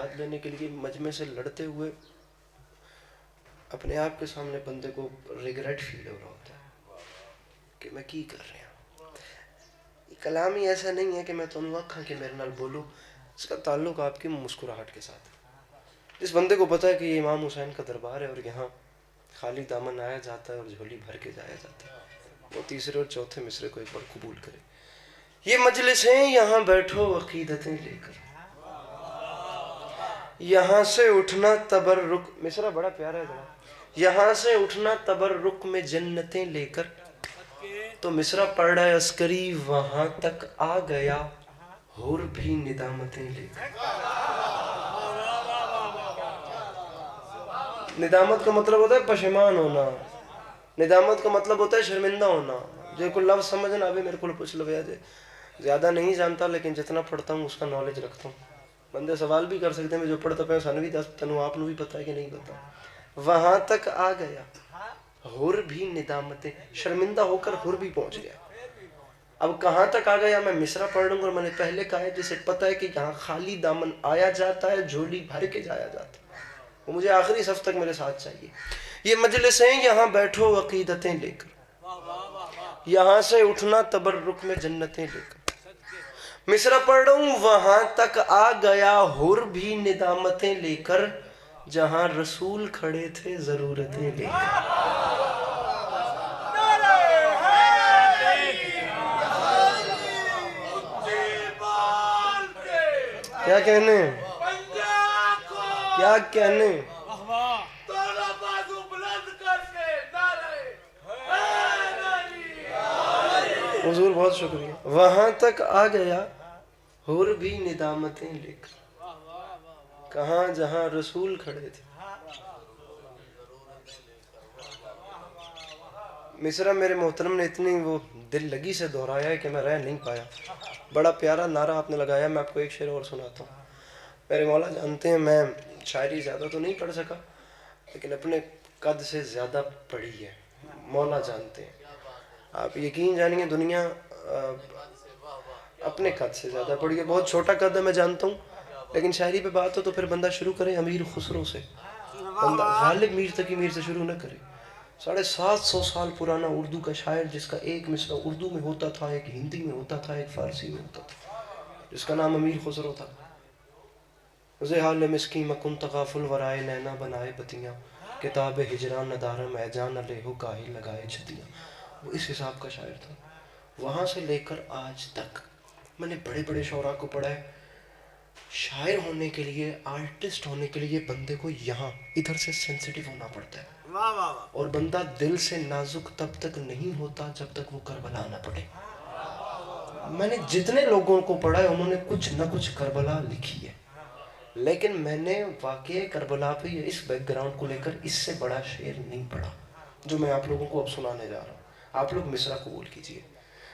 ساتھ لینے کے لیے مجمع سے لڑتے ہوئے اپنے آپ کے سامنے بندے کو ریگریٹ فیل ہو رہا ہوتا ہے کہ میں کی کر رہا ہوں. کلام ہی ایسا نہیں ہے کہ میں تمہیں آکھاں کہ میرے نال بولو، اس کا تعلق آپ کی مسکراہٹ کے ساتھ ہے. جس بندے کو پتہ ہے کہ یہ امام حسین کا دربار ہے اور یہاں خالی دامن آیا جاتا ہے اور جھولی بھر کے جایا جاتا ہے، وہ تیسرے اور چوتھے مصرے کو ایک بار قبول کرے. یہ مجلسیں یہاں بیٹھو عقیدتیں لے کر، یہاں سے اٹھنا تبرک، مصرع بڑا پیارا ہے جناب، یہاں سے اٹھنا تبرک میں جنتیں لے کر. تو مصرع پڑھ رہا ہے عسکری، وہاں تک آ گیا حور بھی ندامتیں لے کر. ندامت کا مطلب ہوتا ہے پشیمان ہونا، ندامت کا مطلب ہوتا ہے شرمندہ ہونا. جو کوئی لفظ سمجھنا ابھی میرے کو پوچھ لو جے زیادہ نہیں جانتا لیکن جتنا پڑھتا ہوں اس کا نالج رکھتا ہوں. بندے سوال بھی کر سکتے ہیں میں جو پڑھتا پہ سانو بھی دس تنوں آپ بھی پتہ ہے کہ نہیں پتہ. وہاں تک آ گیا حور بھی ندامتیں، شرمندہ ہو کر حور بھی پہنچ گیا. اب کہاں تک آ گیا میں مصرع پڑھ لوں گا، اور میں نے پہلے کہا ہے جسے پتہ ہے کہ یہاں خالی دامن آیا جاتا ہے جھولی بھر کے جایا جاتا ہے، وہ مجھے آخری صف تک میرے ساتھ چاہیے. یہ مجلسیں یہاں بیٹھو عقیدتیں لے کر، یہاں سے اٹھنا تبرک میں جنتیں لے کر. مصرع پڑھ رہا ہوں، وہاں تک آ گیا حور بھی ندامتیں لے کر، جہاں رسول کھڑے تھے ضرورتیں لے کر. کیا کہنے کیا کہنے حضور بہت شکریہ. وہاں تک آ گیا حور بھی ندامتیں لے کر، کہاں جہاں رسول کھڑے تھے. مصرع میرے محترم نے اتنی وہ دل لگی سے دہرایا ہے کہ میں رہ نہیں پایا. بڑا پیارا نعرہ آپ نے لگایا. میں آپ کو ایک شعر اور سناتا ہوں. میرے مولا جانتے ہیں میں شاعری زیادہ تو نہیں پڑھ سکا لیکن اپنے قد سے زیادہ پڑھی ہے، مولا جانتے ہیں. آپ یقین جانیں دنیا اپنے قد سے زیادہ پڑھی ہے. بہت چھوٹا قد ہے میں جانتا ہوں، لیکن شاعری پہ بات ہو تو پھر بندہ شروع کرے امیر خسرو سے، بندہ غالب میر تقی میر سے شروع نہ کرے. 750 سال پرانا اردو کا شاعر جس کا ایک مصرع اردو میں ہوتا تھا، ایک ہندی میں ہوتا تھا، ایک فارسی میں ہوتا تھا، جس کا نام امیر خسرو تھا. حال مسکین مکن تغافل ورائے نینا بنائے بتیاں، کتاب ہجران ندارم اے جان علیہ کاہی لگائے چھتیاں. وہ اس حساب کا شاعر تھا. وہاں سے لے کر آج تک میں نے بڑے بڑے شعراء کو پڑھا ہے. شاعر ہونے کے لیے، آرٹسٹ ہونے کے لیے بندے کو یہاں ادھر سے سینسیٹیو ہونا پڑتا ہے، اور بندہ دل سے نازک تب تک نہیں ہوتا جب تک وہ کربلا نہ پڑھے. میں نے جتنے لوگوں کو پڑھا ہے انہوں نے کچھ نہ کچھ کربلا لکھی ہے، لیکن میں نے واقعہ کربلا پہ اس بیک گراؤنڈ کو لے کر اس سے بڑا شعر نہیں پڑھا جو میں آپ لوگوں کو اب سنانے جا رہا ہوں. آپ لوگ مصرع قبول کیجئے.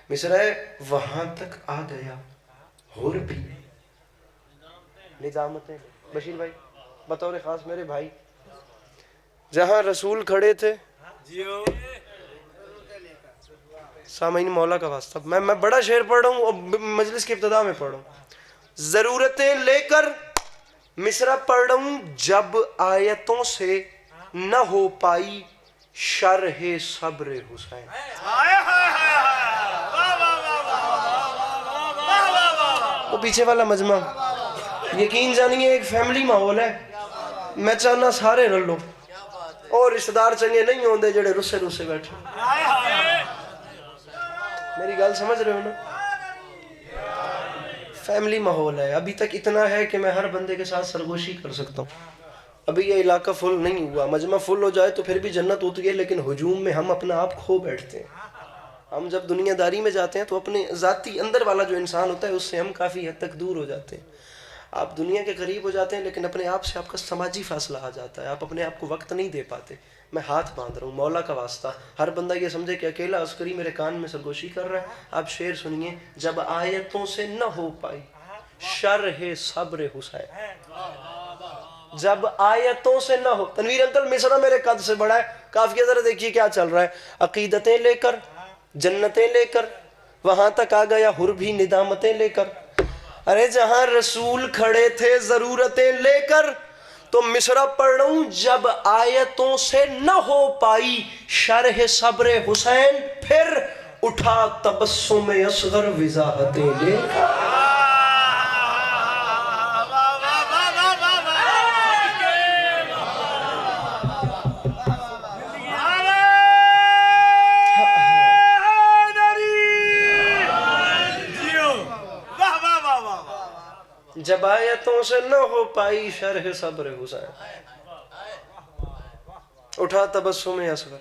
مصرع ہے وہاں تک آ گیا حور بھی ندامتیں. بشیر بھائی بطور خاص میرے بھائی، جہاں رسول کھڑے تھے، سامعین مولا کا واسطہ میں بڑا شعر پڑھ رہا ہوں اور مجلس کی ابتدا میں پڑھ رہا ہوں. ضرورتیں لے کر مصرع پڑھ رہا ہوں، جب آیتوں سے نہ ہو پائی شرح صبر حسین. وہ پیچھے والا مجمع یقین جانیے ایک فیملی ماحول ہے. میں چاہنا سارے رل لو، اور رشتہ دار چنگے نہیں ہوندے جڑے رسے رسے بیٹھے. میری گل سمجھ رہے ہو نا؟ فیملی ماحول ہے. ابھی تک اتنا ہے کہ میں ہر بندے کے ساتھ سرگوشی کر سکتا ہوں. ابھی یہ علاقہ فل نہیں ہوا. مجمع فل ہو جائے تو پھر بھی جنت ہوتی ہے، لیکن ہجوم میں ہم اپنا آپ کھو بیٹھتے ہیں. ہم جب دنیا داری میں جاتے ہیں تو اپنے ذاتی اندر والا جو انسان ہوتا ہے اس سے ہم کافی حد تک دور ہو جاتے ہیں. آپ دنیا کے قریب ہو جاتے ہیں لیکن اپنے آپ سے آپ کا سماجی فاصلہ آ جاتا ہے. آپ اپنے آپ کو وقت نہیں دے پاتے. میں ہاتھ باندھ رہا ہوں مولا کا واسطہ، ہر بندہ یہ سمجھے کہ اکیلا عسکری میرے کان میں سرگوشی کر رہا ہے. آپ شعر سنیے، جب آیتوں سے نہ ہو پائی شرح صبر حسین. جب آیتوں سے نہ ہو، تنویر انکل مصرع میرے قد سے بڑا ہے. کافیہ ذرا دیکھیے کیا چل رہا ہے. عقیدتیں لے کر، جنتیں لے کر، وہاں تک آ گیا حر بھی ندامتیں لے کر. ارے جہاں رسول کھڑے تھے ضرورتیں لے کر، تو مصرع پڑھ رہا ہوں، جب آیتوں سے نہ ہو پائی شرح صبر حسین، پھر اٹھا تبسم اصغر وضاحتیں لے کر۔ جب آیتوں سے نہ ہو پائی شرح صبر حسین، اٹھا تبسم اصغر۔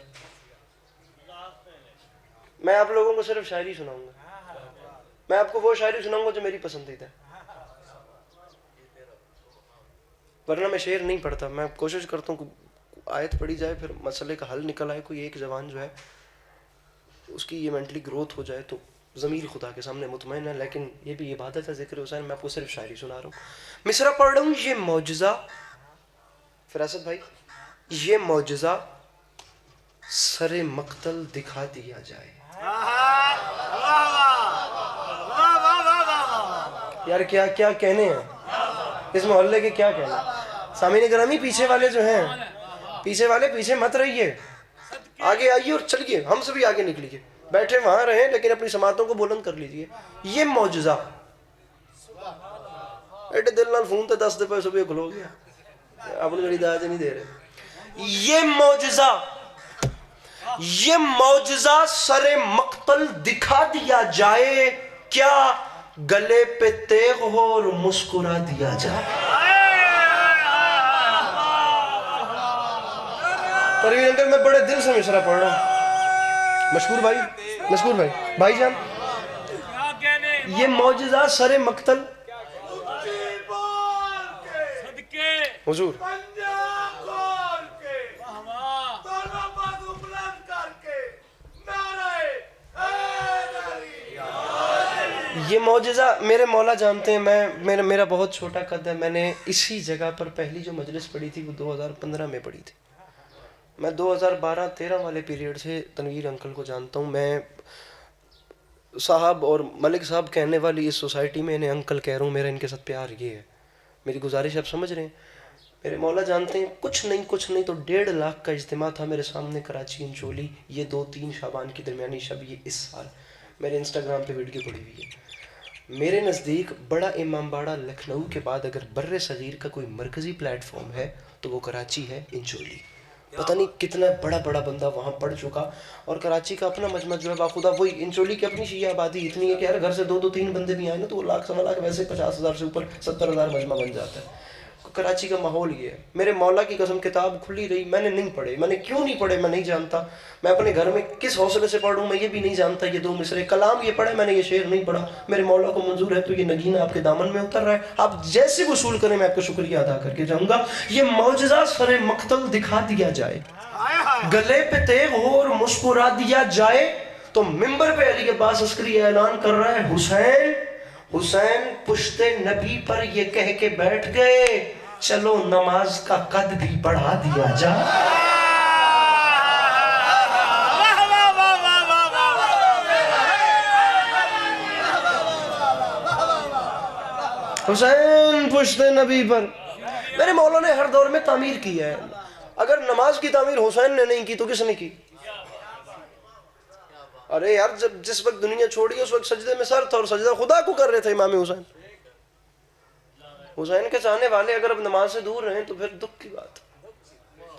میں آپ لوگوں کو صرف شاعری سناؤں گا، میں آپ کو وہ شاعری سناؤں گا جو میری پسندیدہ ہے، ورنہ میں شعر نہیں پڑھتا۔ میں کوشش کرتا ہوں کہ آیت پڑھی جائے، پھر مسئلے کا حل نکل آئے، کوئی ایک زبان جو ہے اس کی یہ مینٹلی گروتھ ہو جائے تو ضمیر خدا کے سامنے مطمئن ہے۔ لیکن یہ بھی عبادت ہے ذکر حسین، میں آپ کو صرف شاعری سنا رہا ہوں۔ مصرع پڑھ رہا ہوں، یہ معجزہ فراست بھائی، یہ معجزہ سر مقتل دکھا دیا جائے۔ یار کیا کیا کہنے ہیں اس محلے کے، کیا کہنے ہیں؟ سامعین گرامی، پیچھے والے جو ہیں، پیچھے والے پیچھے مت رہیے، آگے آئیے اور چلیے، ہم سے بھی آگے نکلیے، بیٹھے وہاں رہیں لیکن اپنی سماعتوں کو بلند کر لیجئے۔ یہ معجزہ ایڈے دل نال فون تے 10 دفعہ صبح کھلو گیا، اپنی گڑی داج نہیں دے رہے۔ یہ معجزہ سر مقتل دکھا دیا جائے، کیا گلے پہ تیغ ہو اور مسکرا دیا جائے۔ پروین انکل، میں بڑے دل سے مصرع پڑھ رہا ہوں، مشکور بھائی بھائی جان، یہ معجزہ سر مقتل حضور، یہ معجزہ میرے مولا جانتے ہیں، میرا بہت چھوٹا قد ہے، میں نے اسی جگہ پر پہلی جو مجلس پڑھی تھی وہ 2015 میں پڑھی تھی۔ میں 2012-13 والے پیریڈ سے تنویر انکل کو جانتا ہوں۔ میں صاحب اور ملک صاحب کہنے والی اس سوسائٹی میں انہیں انکل کہہ رہا ہوں، میرا ان کے ساتھ پیار یہ ہے، میری گزارش آپ سمجھ رہے ہیں۔ میرے مولا جانتے ہیں، کچھ نہیں تو 1.5 لاکھ کا اجتماع تھا میرے سامنے کراچی انچولی، یہ 2-3 شعبان کی درمیانی شب، یہ اس سال میرے انسٹاگرام پہ ویڈیو پڑی ہوئی ہے۔ میرے نزدیک بڑا امام باڑہ لکھنؤ کے بعد اگر بر صغیر کا کوئی مرکزی پلیٹ فارم ہے تو وہ کراچی ہے، انچولی۔ پتہ نہیں کتنا بڑا بندہ وہاں پڑھ چکا، اور کراچی کا اپنا مجمع جو ہے باخدا، وہی انچولی کی اپنی شیعہ آبادی اتنی ہے کہ یار گھر سے 2-3 بندے بھی آئیں نا تو وہ 1,00,000-1.25 لاکھ ویسے 50,000 سے اوپر 70,000 مجمع بن جاتا ہے۔ کراچی کا ماحول یہ ہے۔ میرے مولا کی قسم کتاب کھلی رہی، میں نے نہیں پڑھے، میں نے کیوں نہیں پڑھے میں نہیں جانتا، میں اپنے گھر میں کس حوصلے سے پڑھوں میں یہ بھی نہیں جانتا۔ یہ 2 مصرے کلام یہ پڑھے، میں نے یہ شعر نہیں پڑھا، میرے مولا کو منظور ہے تو یہ نگینہ آپ کے دامن میں اتر رہا ہے، آپ جیسے وصول کریں میں آپ کا شکریہ ادا کر کے جاؤں گا۔ یہ معجزہ سر مقتل دکھا دیا جائے، گلے پہ تیغ ہو اور مسکرا دیا جائے، تو منبر پہ علی عباس عسکری اعلان کر رہا ہے، حسین حسین پشت نبی پر یہ کہہ کے بیٹھ گئے، چلو نماز کا قد بھی بڑھا دیا جائے۔ حسین پشت نبی پر، میرے مولا نے ہر دور میں تعمیر کی ہے، اگر نماز کی تعمیر حسین نے نہیں کی تو کس نے کی؟ ارے یار جس وقت دنیا چھوڑی اس وقت سجدے میں سر تھا، اور سجدہ خدا کو کر رہے تھے امام حسین۔ حسین کے چاہنے والے اگر اب نماز سے دور رہیں تو پھر دکھ کی بات ہے،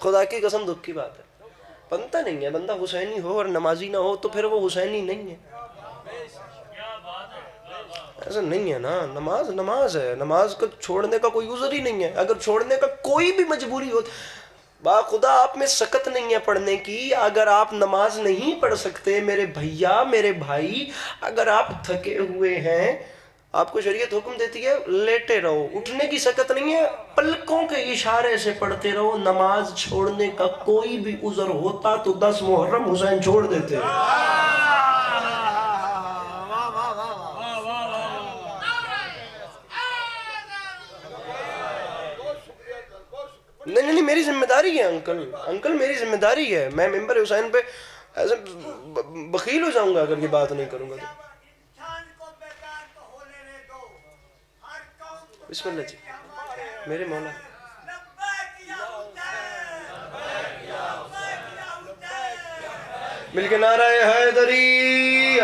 خدا کی قسم دکھ کی بات ہے۔ بنتا نہیں ہے، بندہ حسینی ہو اور نمازی نہ ہو تو پھر وہ حسینی نہیں ہے، ایسا نہیں ہے نا۔ نماز ہے، نماز کو چھوڑنے کا کوئی عذر ہی نہیں ہے، اگر چھوڑنے کا کوئی بھی مجبوری ہو، با خدا آپ میں سکت نہیں ہے پڑھنے کی، اگر آپ نماز نہیں پڑھ سکتے میرے بھیا میرے بھائی، اگر آپ تھکے ہوئے ہیں، آپ کو شریعت حکم دیتی ہے لیٹے رہو، اٹھنے کی سکت نہیں ہے، پلکوں کے اشارے سے پڑھتے رہو۔ نماز چھوڑنے کا کوئی بھی عذر ہوتا تو 10 محرم حسین چھوڑ دیتے۔ نہیں میری ذمہ داری ہے انکل میری ذمہ داری ہے، میں ممبر حسین پہ ایسے بخیل ہو جاؤں گا اگر یہ بات نہیں کروں گا تو۔ بسم اللہ جی میرے مولا. مل کے نعرہ حیدری.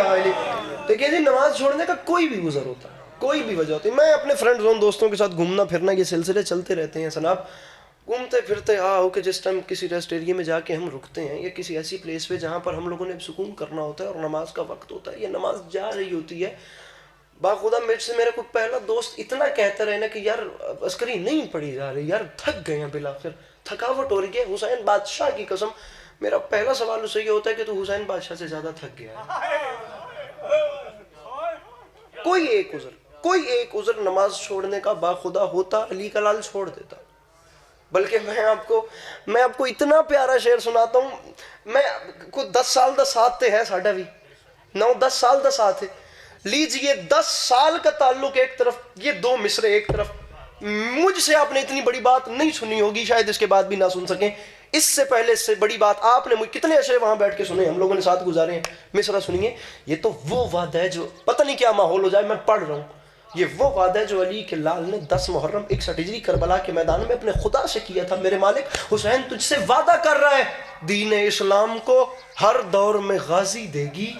دیکھیں جی نماز چھوڑنے کا کوئی بھی گزر ہوتا ہے, کوئی بھی وجہ ہوتی ہے. میں اپنے فرینڈ زون دوستوں کے ساتھ گھومنا پھرنا یہ سلسلے چلتے رہتے ہیں جناب. گھومتے پھرتے ہو کہ جس ٹائم کسی ریسٹ ایریے میں جا کے ہم رکتے ہیں یا کسی ایسی پلیس پہ جہاں پر ہم لوگوں نے سکون کرنا ہوتا ہے اور نماز کا وقت ہوتا ہے, یہ نماز جا رہی ہوتی ہے, باخدا مجھ سے میرا کوئی پہلا دوست اتنا کہتا رہے نا کہ یار عسکری نہیں پڑھی جا رہی, یار تھک گئے ہیں, بالآخر تھکاوٹ ہو رہی ہے. حسین بادشاہ کی قسم میرا پہلا سوال اس سے یہ ہوتا ہے کہ تو حسین بادشاہ سے زیادہ تھک گیا ہے. کوئی ایک عذر نماز چھوڑنے کا باخدا ہوتا علی کا لال چھوڑ دیتا. بلکہ میں آپ کو اتنا پیارا شعر سناتا ہوں. میں کوئی 10 سال دا ساتھ تے ہے ساڑھا بھی 9-10 سال دا ساتھ ہے. لیجئے 10 سال کا تعلق ایک طرف, یہ 2 مصرے ایک طرف. مجھ سے آپ نے اتنی بڑی بات نہیں سنی ہوگی, شاید اس کے بعد بھی نہ سن سکیں. اس سے پہلے اس سے بڑی بات آپ نے مجھ کتنے اشرے وہاں بیٹھ کے سنے, ہم لوگوں نے ساتھ گزارے ہیں. مصرع سنیے, یہ تو وہ وعدہ ہے جو پتہ نہیں کیا ماحول ہو جائے میں پڑھ رہا ہوں. یہ وہ وعدہ ہے جو علی کے لال نے 10 محرم 61 ہجری کربلا کے میدان میں اپنے خدا سے کیا تھا. میرے مالک حسین تجھ سے وعدہ کر رہا ہے, دین اسلام کو ہر دور میں غازی دے گی,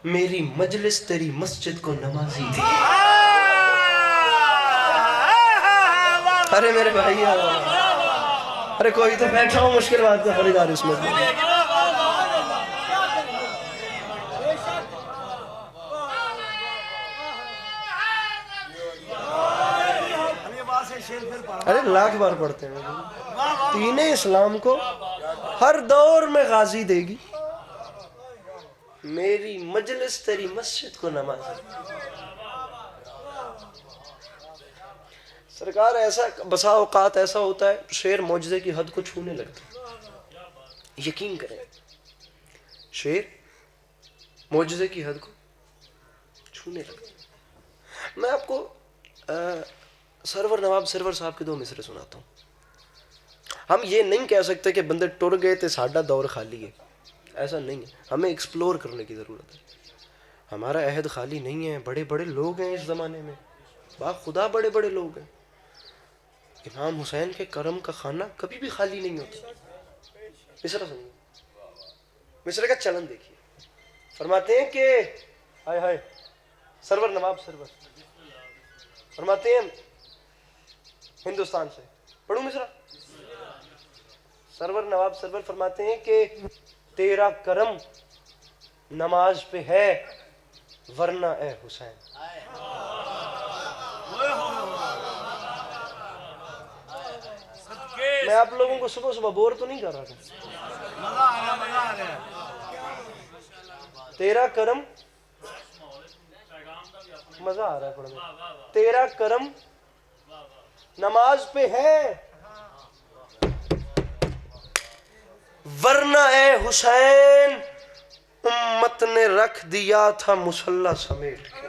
میری مجلس تیری مسجد کو نمازی دے گی. ارے میرے بھائی, ارے کوئی تو بیٹھا ہوں, مشکل بات کا خریدار اس میں. ارے لاکھ بار پڑھتے ہیں. دین اسلام کو ہر دور میں غازی دے گی, میری مجلس تیری مسجد کو نمازی. سرکار ایسا بسا اوقات ایسا ہوتا ہے شعر معجزے کی حد کو چھونے لگتا ہے. یقین کریں شعر معجزے کی حد کو چھونے لگتا ہے. میں آپ کو سرور نواب سرور صاحب کے 2 مصرے سناتا ہوں. ہم یہ نہیں کہہ سکتے کہ بندے ٹر گئے تھے ساڈا دور خالی ہے, ایسا نہیں ہے. ہمیں ایکسپلور کرنے کی ضرورت ہے. ہمارا عہد خالی نہیں ہے, بڑے بڑے لوگ ہیں اس زمانے میں, خدا بڑے بڑے لوگ ہیں. امام حسین کے کرم کا خانہ کبھی بھی خالی نہیں ہوتا. مصرع سنیے, مصرے کا چلن دیکھیے. فرماتے ہیں کہ ہائے ہائے سرور نواب سرور فرماتے ہیں ہندوستان سے, پڑھوں مصرع. سرور نواب سرور فرماتے ہیں کہ تیرا کرم نماز پہ ہے ورنہ اے حسین. میں آپ لوگوں کو صبح صبح بور تو نہیں کر رہا تھا. تیرا کرم, مزہ آ رہا ہے پڑھنے. تیرا کرم نماز پہ ہے ورنہ اے حسین امت نے رکھ دیا تھا مصلی سمیٹ کے.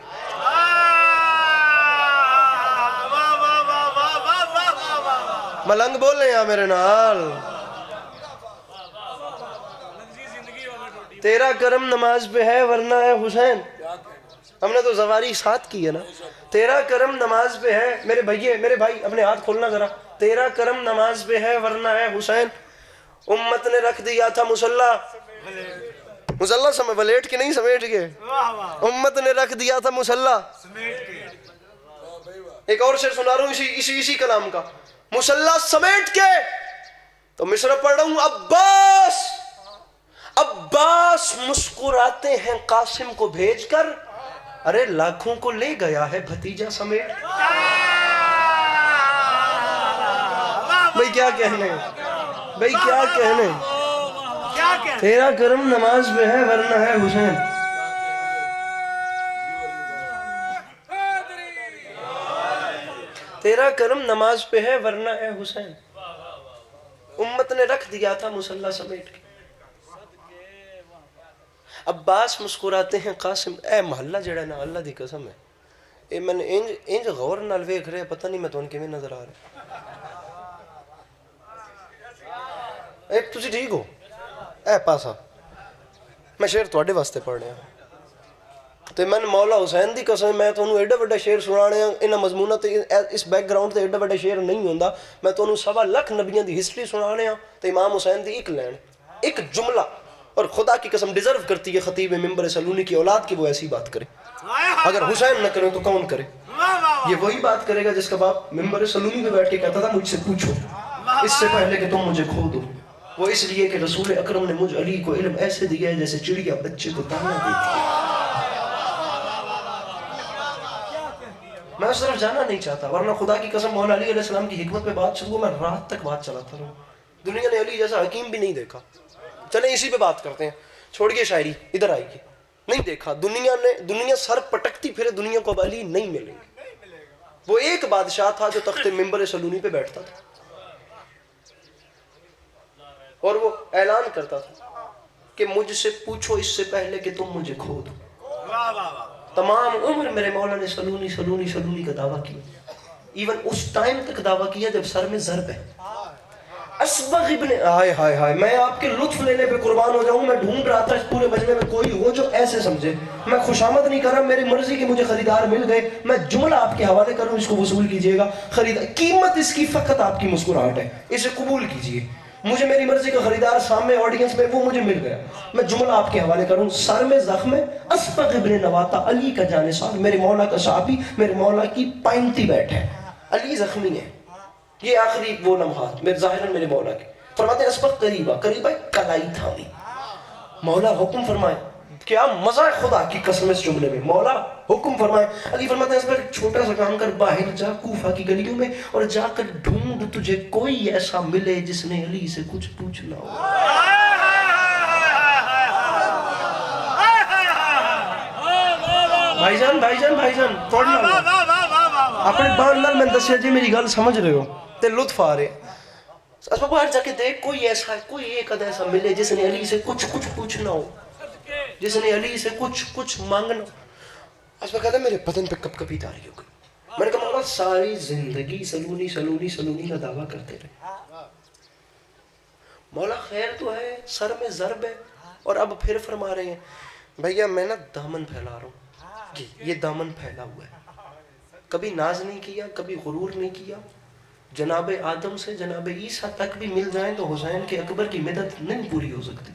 ملنگ بول رہے ہیں میرے نال. تیرا کرم نماز پہ ہے ورنہ اے حسین, ہم نے تو زواری ساتھ کی ہے نا. تیرا کرم نماز پہ ہے, میرے بھائی اپنے ہاتھ کھولنا ذرا. تیرا کرم نماز پہ ہے ورنہ اے حسین امت نے رکھ دیا تھا مصلی ولیٹ کے نہیں سمیٹ کے. امت نے رکھ دیا تھا مصلی. ایک اور شعر سنا رہا ہوں اسی کلام کا, مصلی سمیٹ کے. تو مصرع پڑھ رہا ہوں. عباس مسکراتے ہیں قاسم کو بھیج کر, ارے لاکھوں کو لے گیا ہے بھتیجا سمیٹ. بھئی کیا کہنے, بھئی کیا کہنے. تیرا کرم نماز پہ ہے ورنہ ہے حسین. تیرا کرم نماز پہ ہے ورنہ اے حسین امت نے رکھ دیا تھا مصلی سمیٹ کے. عباس مسکراتے ہیں قاسم. اے محلہ جڑا نا اللہ دی قسم ہے, اے میں نے انج غور نال ویکھ رہے, پتہ نہیں میں تو ان کے میں نظر آ رہا. ایک تسی ٹھیک ہو, اے پاسا میں شعر تواڈے واسطے پڑھ رہا. تو میں مولا حسین دی قسم میں تمہیں ایڈا وڈا شعر سنانے انہاں مضمونہ تے اس بیک گراؤنڈ تے ایڈا وڈا شعر نہیں ہوندا. میں تمہیں 1.25 لاکھ نبیوں دی ہسٹری سنانے تے امام حسین دی ایک لائن ایک جملہ, اور خدا کی قسم ڈیزرو کرتی ہے خطیب منبر سلونی کی اولاد کی وہ ایسی بات کرے. اگر حسین نہ کرے تو کون کرے؟ یہ وہی بات کرے گا جس کا باپ منبر سلونی پہ بیٹھ کے کہتا تھا مجھ سے پوچھو اس سے پہلے کہ تم مجھے کھو دو. وہ اس لیے کہ رسول اکرم نے مجھ علی کو علم ایسے دیا ہے جیسے چڑیا بچے کو دانا دیتی ہے. میں اس طرف جانا نہیں چاہتا, ورنہ خدا کی قسم مولا علی علیہ السلام کی حکمت پہ بات شروع میں رات تک بات چلاتا رہوں. دنیا نے علی جیسا حکیم بھی نہیں دیکھا. چلیں اسی پہ بات کرتے ہیں, چھوڑیے شاعری, ادھر آئیے. نہیں دیکھا دنیا سر پٹکتی پھرے دنیا کو اب علی نہیں ملیں گے. وہ ایک بادشاہ تھا جو تخت منبر سلونی پہ بیٹھتا تھا اور وہ اعلان کرتا تھا کہ مجھ سے پوچھو اس سے پہلے کہ تم مجھے کھو دو. تمام عمر میرے مولا نے سلونی سلونی سلونی کا دعویٰ کیا. ایون اس ٹائم تک دعویٰ کیا جب سر میں ضرب ہے. اسبغ ابن ہائے ہائے ہائے, میں آپ کے لطف لینے پہ قربان ہو جاؤں. میں ڈھونڈ رہا تھا اس پورے مجمع میں کوئی ہو جو ایسے سمجھے. میں خوشامد نہیں کر رہا, میری مرضی کی مجھے خریدار مل گئے. میں جملہ آپ کے حوالے کروں, اس کو وصول کیجئے گا. قیمت اس کی فقط آپ کی مسکراہٹ ہے, اسے قبول کیجئے. مجھے میری مرضی کا خریدار سامنے آڈینس میں وہ مجھے مل گیا. میں جملہ آپ کے حوالے کروں. سر میں زخم ہے, اسبغ ابن نواتا علی کا جانثار, میرے مولا کا صحابی, میرے مولا کی پائنتی بیٹھ ہے. علی زخمی ہے. یہ آخری وہ لمحات میرے ظاہراً میرے مولا کے. فرماتے ہیں اسبغ قریبا کلائی تھامی. مولا حکم فرمائے. کیا مزہ ہے خدا کی قسم اس جملے میں. مولا حکم فرمائے. علی فرماتے ہیں اسبغ ایک چھوٹا سا کام کر, باہر جا کوفہ کی گلیوں میں اور جا کر ڈھونڈ تجھے کوئی ایسا ملے جس نے علی سے کچھ پوچھنا ہو. بھائی جان پڑھنا اپنے بان میں دسیا جی میری گل سمجھ رہے ہو تے لطف آ رہے. اسبغ باہر جا کے دیکھ کوئی ایک ایسا ملے جس نے علی سے کچھ پوچھنا ہو, جس نے علی سے کچھ مانگنا. اسبغ کہتا ہے میرے بدن پہ کب کبھی تاری ہو گئی. میں نے کہا مولا ساری زندگی سلونی سلونی سلونی کا دعویٰ کرتے رہے. مولا خیر تو ہے, سر میں ضرب ہے, اور اب پھر فرما رہے ہیں بھیا میں نا دامن پھیلا رہا ہوں. یہ دامن پھیلا ہوا ہے. کبھی ناز نہیں کیا, کبھی غرور نہیں کیا. جناب آدم سے جناب عیسیٰ تک بھی مل جائیں تو حسین کے اکبر کی مدد نہیں پوری ہو سکتی.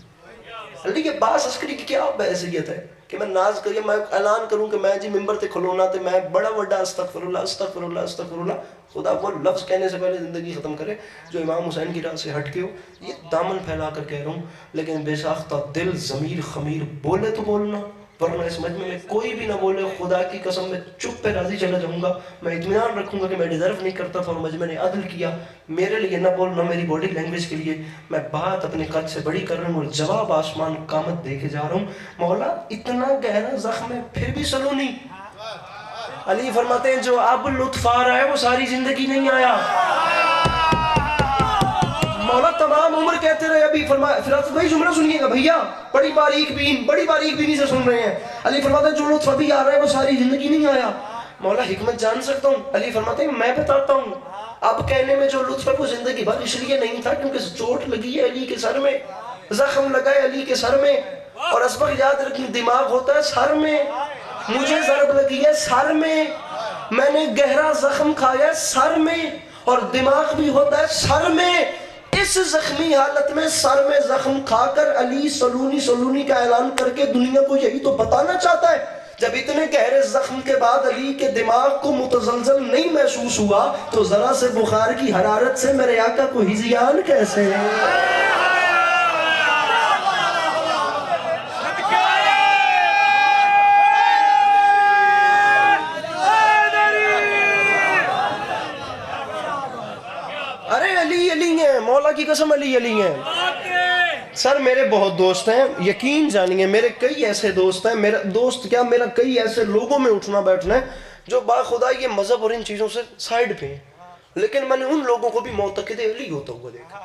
اللہ کے باس عسکری کی کیا بحثیت ہے کہ میں ناز کریے, میں اعلان کروں کہ میں جی منبر تے کھلونا تے میں بڑا وڈا استغفر اللہ. خدا وہ لفظ کہنے سے پہلے زندگی ختم کرے جو امام حسین کی راہ سے ہٹ کے ہو. یہ دامن پھیلا کر کہہ رہا ہوں, لیکن بے ساختہ دل ضمیر خمیر بولے تو بولنا, ورنہ اس مجمع میں کوئی بھی نہ بولے. خدا کی قسم میں چپ پہ راضی چلا جاؤں گا. میں اطمینان رکھوں گا کہ میں ڈیزرو نہیں کرتا تھا اور مجمع نے عدل کیا. میرے لیے نہ بولنا, میری باڈی لینگویج کے لیے. میں بات اپنے قد سے بڑی کر رہا ہوں اور جواب آسمان قامت دے کے جا رہا ہوں. مولا اتنا گہرا زخم ہے پھر بھی سلونی. علی فرماتے ہیں جو اب لطف آ رہا ہے وہ ساری زندگی نہیں آیا. مولا تمام عمر کہتے رہے. ابھی فرمایا پھر وہی جملہ سنیے گا بھیا, بڑی باریک بینی سے سن رہے ہیں. علی فرماتے ہیں جو لطف ابھی آ رہا ہے وہ ساری زندگی نہیں آیا. مولا حکمت جان سکتا ہوں؟ علی فرماتے ہیں میں بتاتا ہوں. اب کہنے میں جو لطف ہے وہ زندگی بھر اس لیے نہیں تھا کیونکہ چوٹ لگی ہے علی کے سر میں, زخم لگا ہے علی کے سر میں. اور اسبغ یاد رکھیں دماغ ہوتا ہے سر میں. مجھے ضرب لگی ہے سر میں, میں نے گہرا زخم کھایا سر میں, اور دماغ بھی ہوتا ہے سر میں. اس زخمی حالت میں سر میں زخم کھا کر علی سلونی کا اعلان کر کے دنیا کو یہی تو بتانا چاہتا ہے. جب اتنے گہرے زخم کے بعد علی کے دماغ کو متزلزل نہیں محسوس ہوا تو ذرا سے بخار کی حرارت سے میرے آقا کو ہزیان کیسے ہے؟ ارے علی ہیں, مولا کی قسم علی ہیں. سر میرے بہت دوست ہیں, یقین جانیے میرے کئی ایسے دوست ہیں. میرا دوست کیا, میرا کئی ایسے لوگوں میں اٹھنا بیٹھنا ہے جو باخدا یہ مذہب اور ان چیزوں سے سائیڈ پہ ہیں, لیکن میں نے ان لوگوں کو بھی معتقد علی ہوتا ہوا دیکھا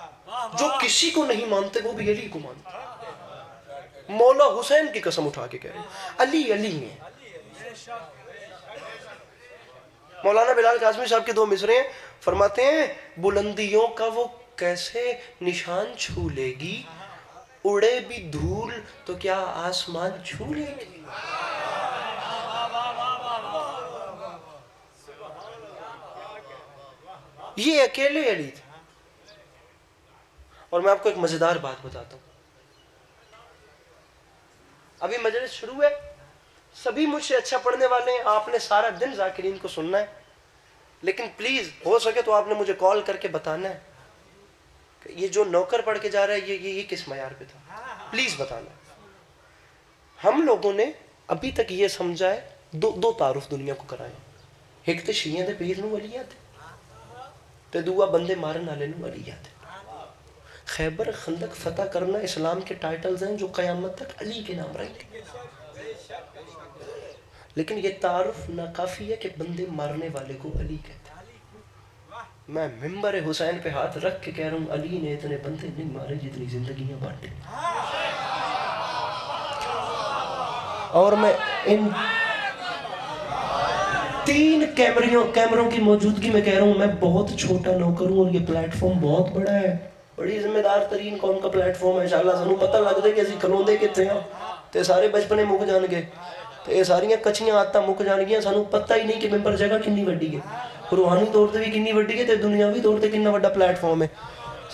جو کسی کو نہیں مانتے وہ بھی علی کو مانتے. مولا حسین کی قسم اٹھا کے کہہ رہے علی ہیں. مولانا بلال قاسمی صاحب کے 2 مصرے ہیں. فرماتے ہیں بلندیوں کا وہ کیسے نشان چھو لے گی, اڑے بھی دھول تو کیا آسمان چھو لے گی. یہ اکیلے علی تھے. اور میں آپ کو ایک مزیدار بات بتاتا ہوں. ابھی مجلس شروع ہے, سبھی مجھ سے اچھا پڑھنے والے ہیں, آپ نے سارا دن ذاکرین کو سننا ہے, لیکن پلیز ہو سکے تو آپ نے مجھے کال کر کے بتانا ہے کہ یہ جو نوکر پڑھ کے جا رہا ہے یہ کس معیار پہ تھا, پلیز بتانا. ہم لوگوں نے ابھی تک یہ سمجھا ہے, دو تعارف دنیا کو کرائے, ایک تو شیعہ دے پیر نو ولیات تے دوسرا بندے مارن والے نو ولیات. خیبر خندق فتح کرنا اسلام کے ٹائٹلز ہیں جو قیامت تک علی کے نام رہیں گے, لیکن یہ تعارف ناکافی ہے کہ بندے مارنے والے کو علی کہتے ہیں. میں ممبر حسین پہ ہاتھ رکھ کے کہہ رہا ہوں, علی نے اتنے بندے نہیں مارے جتنی زندگیاں بانٹے. اور میں ان 3 کیمروں کی موجودگی میں کہہ رہا ہوں, میں بہت چھوٹا نوکر ہوں اور یہ پلیٹ فارم بہت بڑا ہے, بڑی ذمہ دار ترین قوم کا پلیٹ فارم ہے. انشاءاللہ سانوں پتہ لگ دے کہ اسی کھلوندے کتنے ہیں تے سارے بچپنے مک جان گے, تے یہ ساریاں کچیاں عادتاں مک جان گیاں. سانوں پتہ ہی نہیں کہ ممبر جگہ کنی وڈی ہے, روحانی طور تے بھی کنی وڈی ہے تے دنیاوی طور تے کتنا بڑا پلیٹ فارم ہے.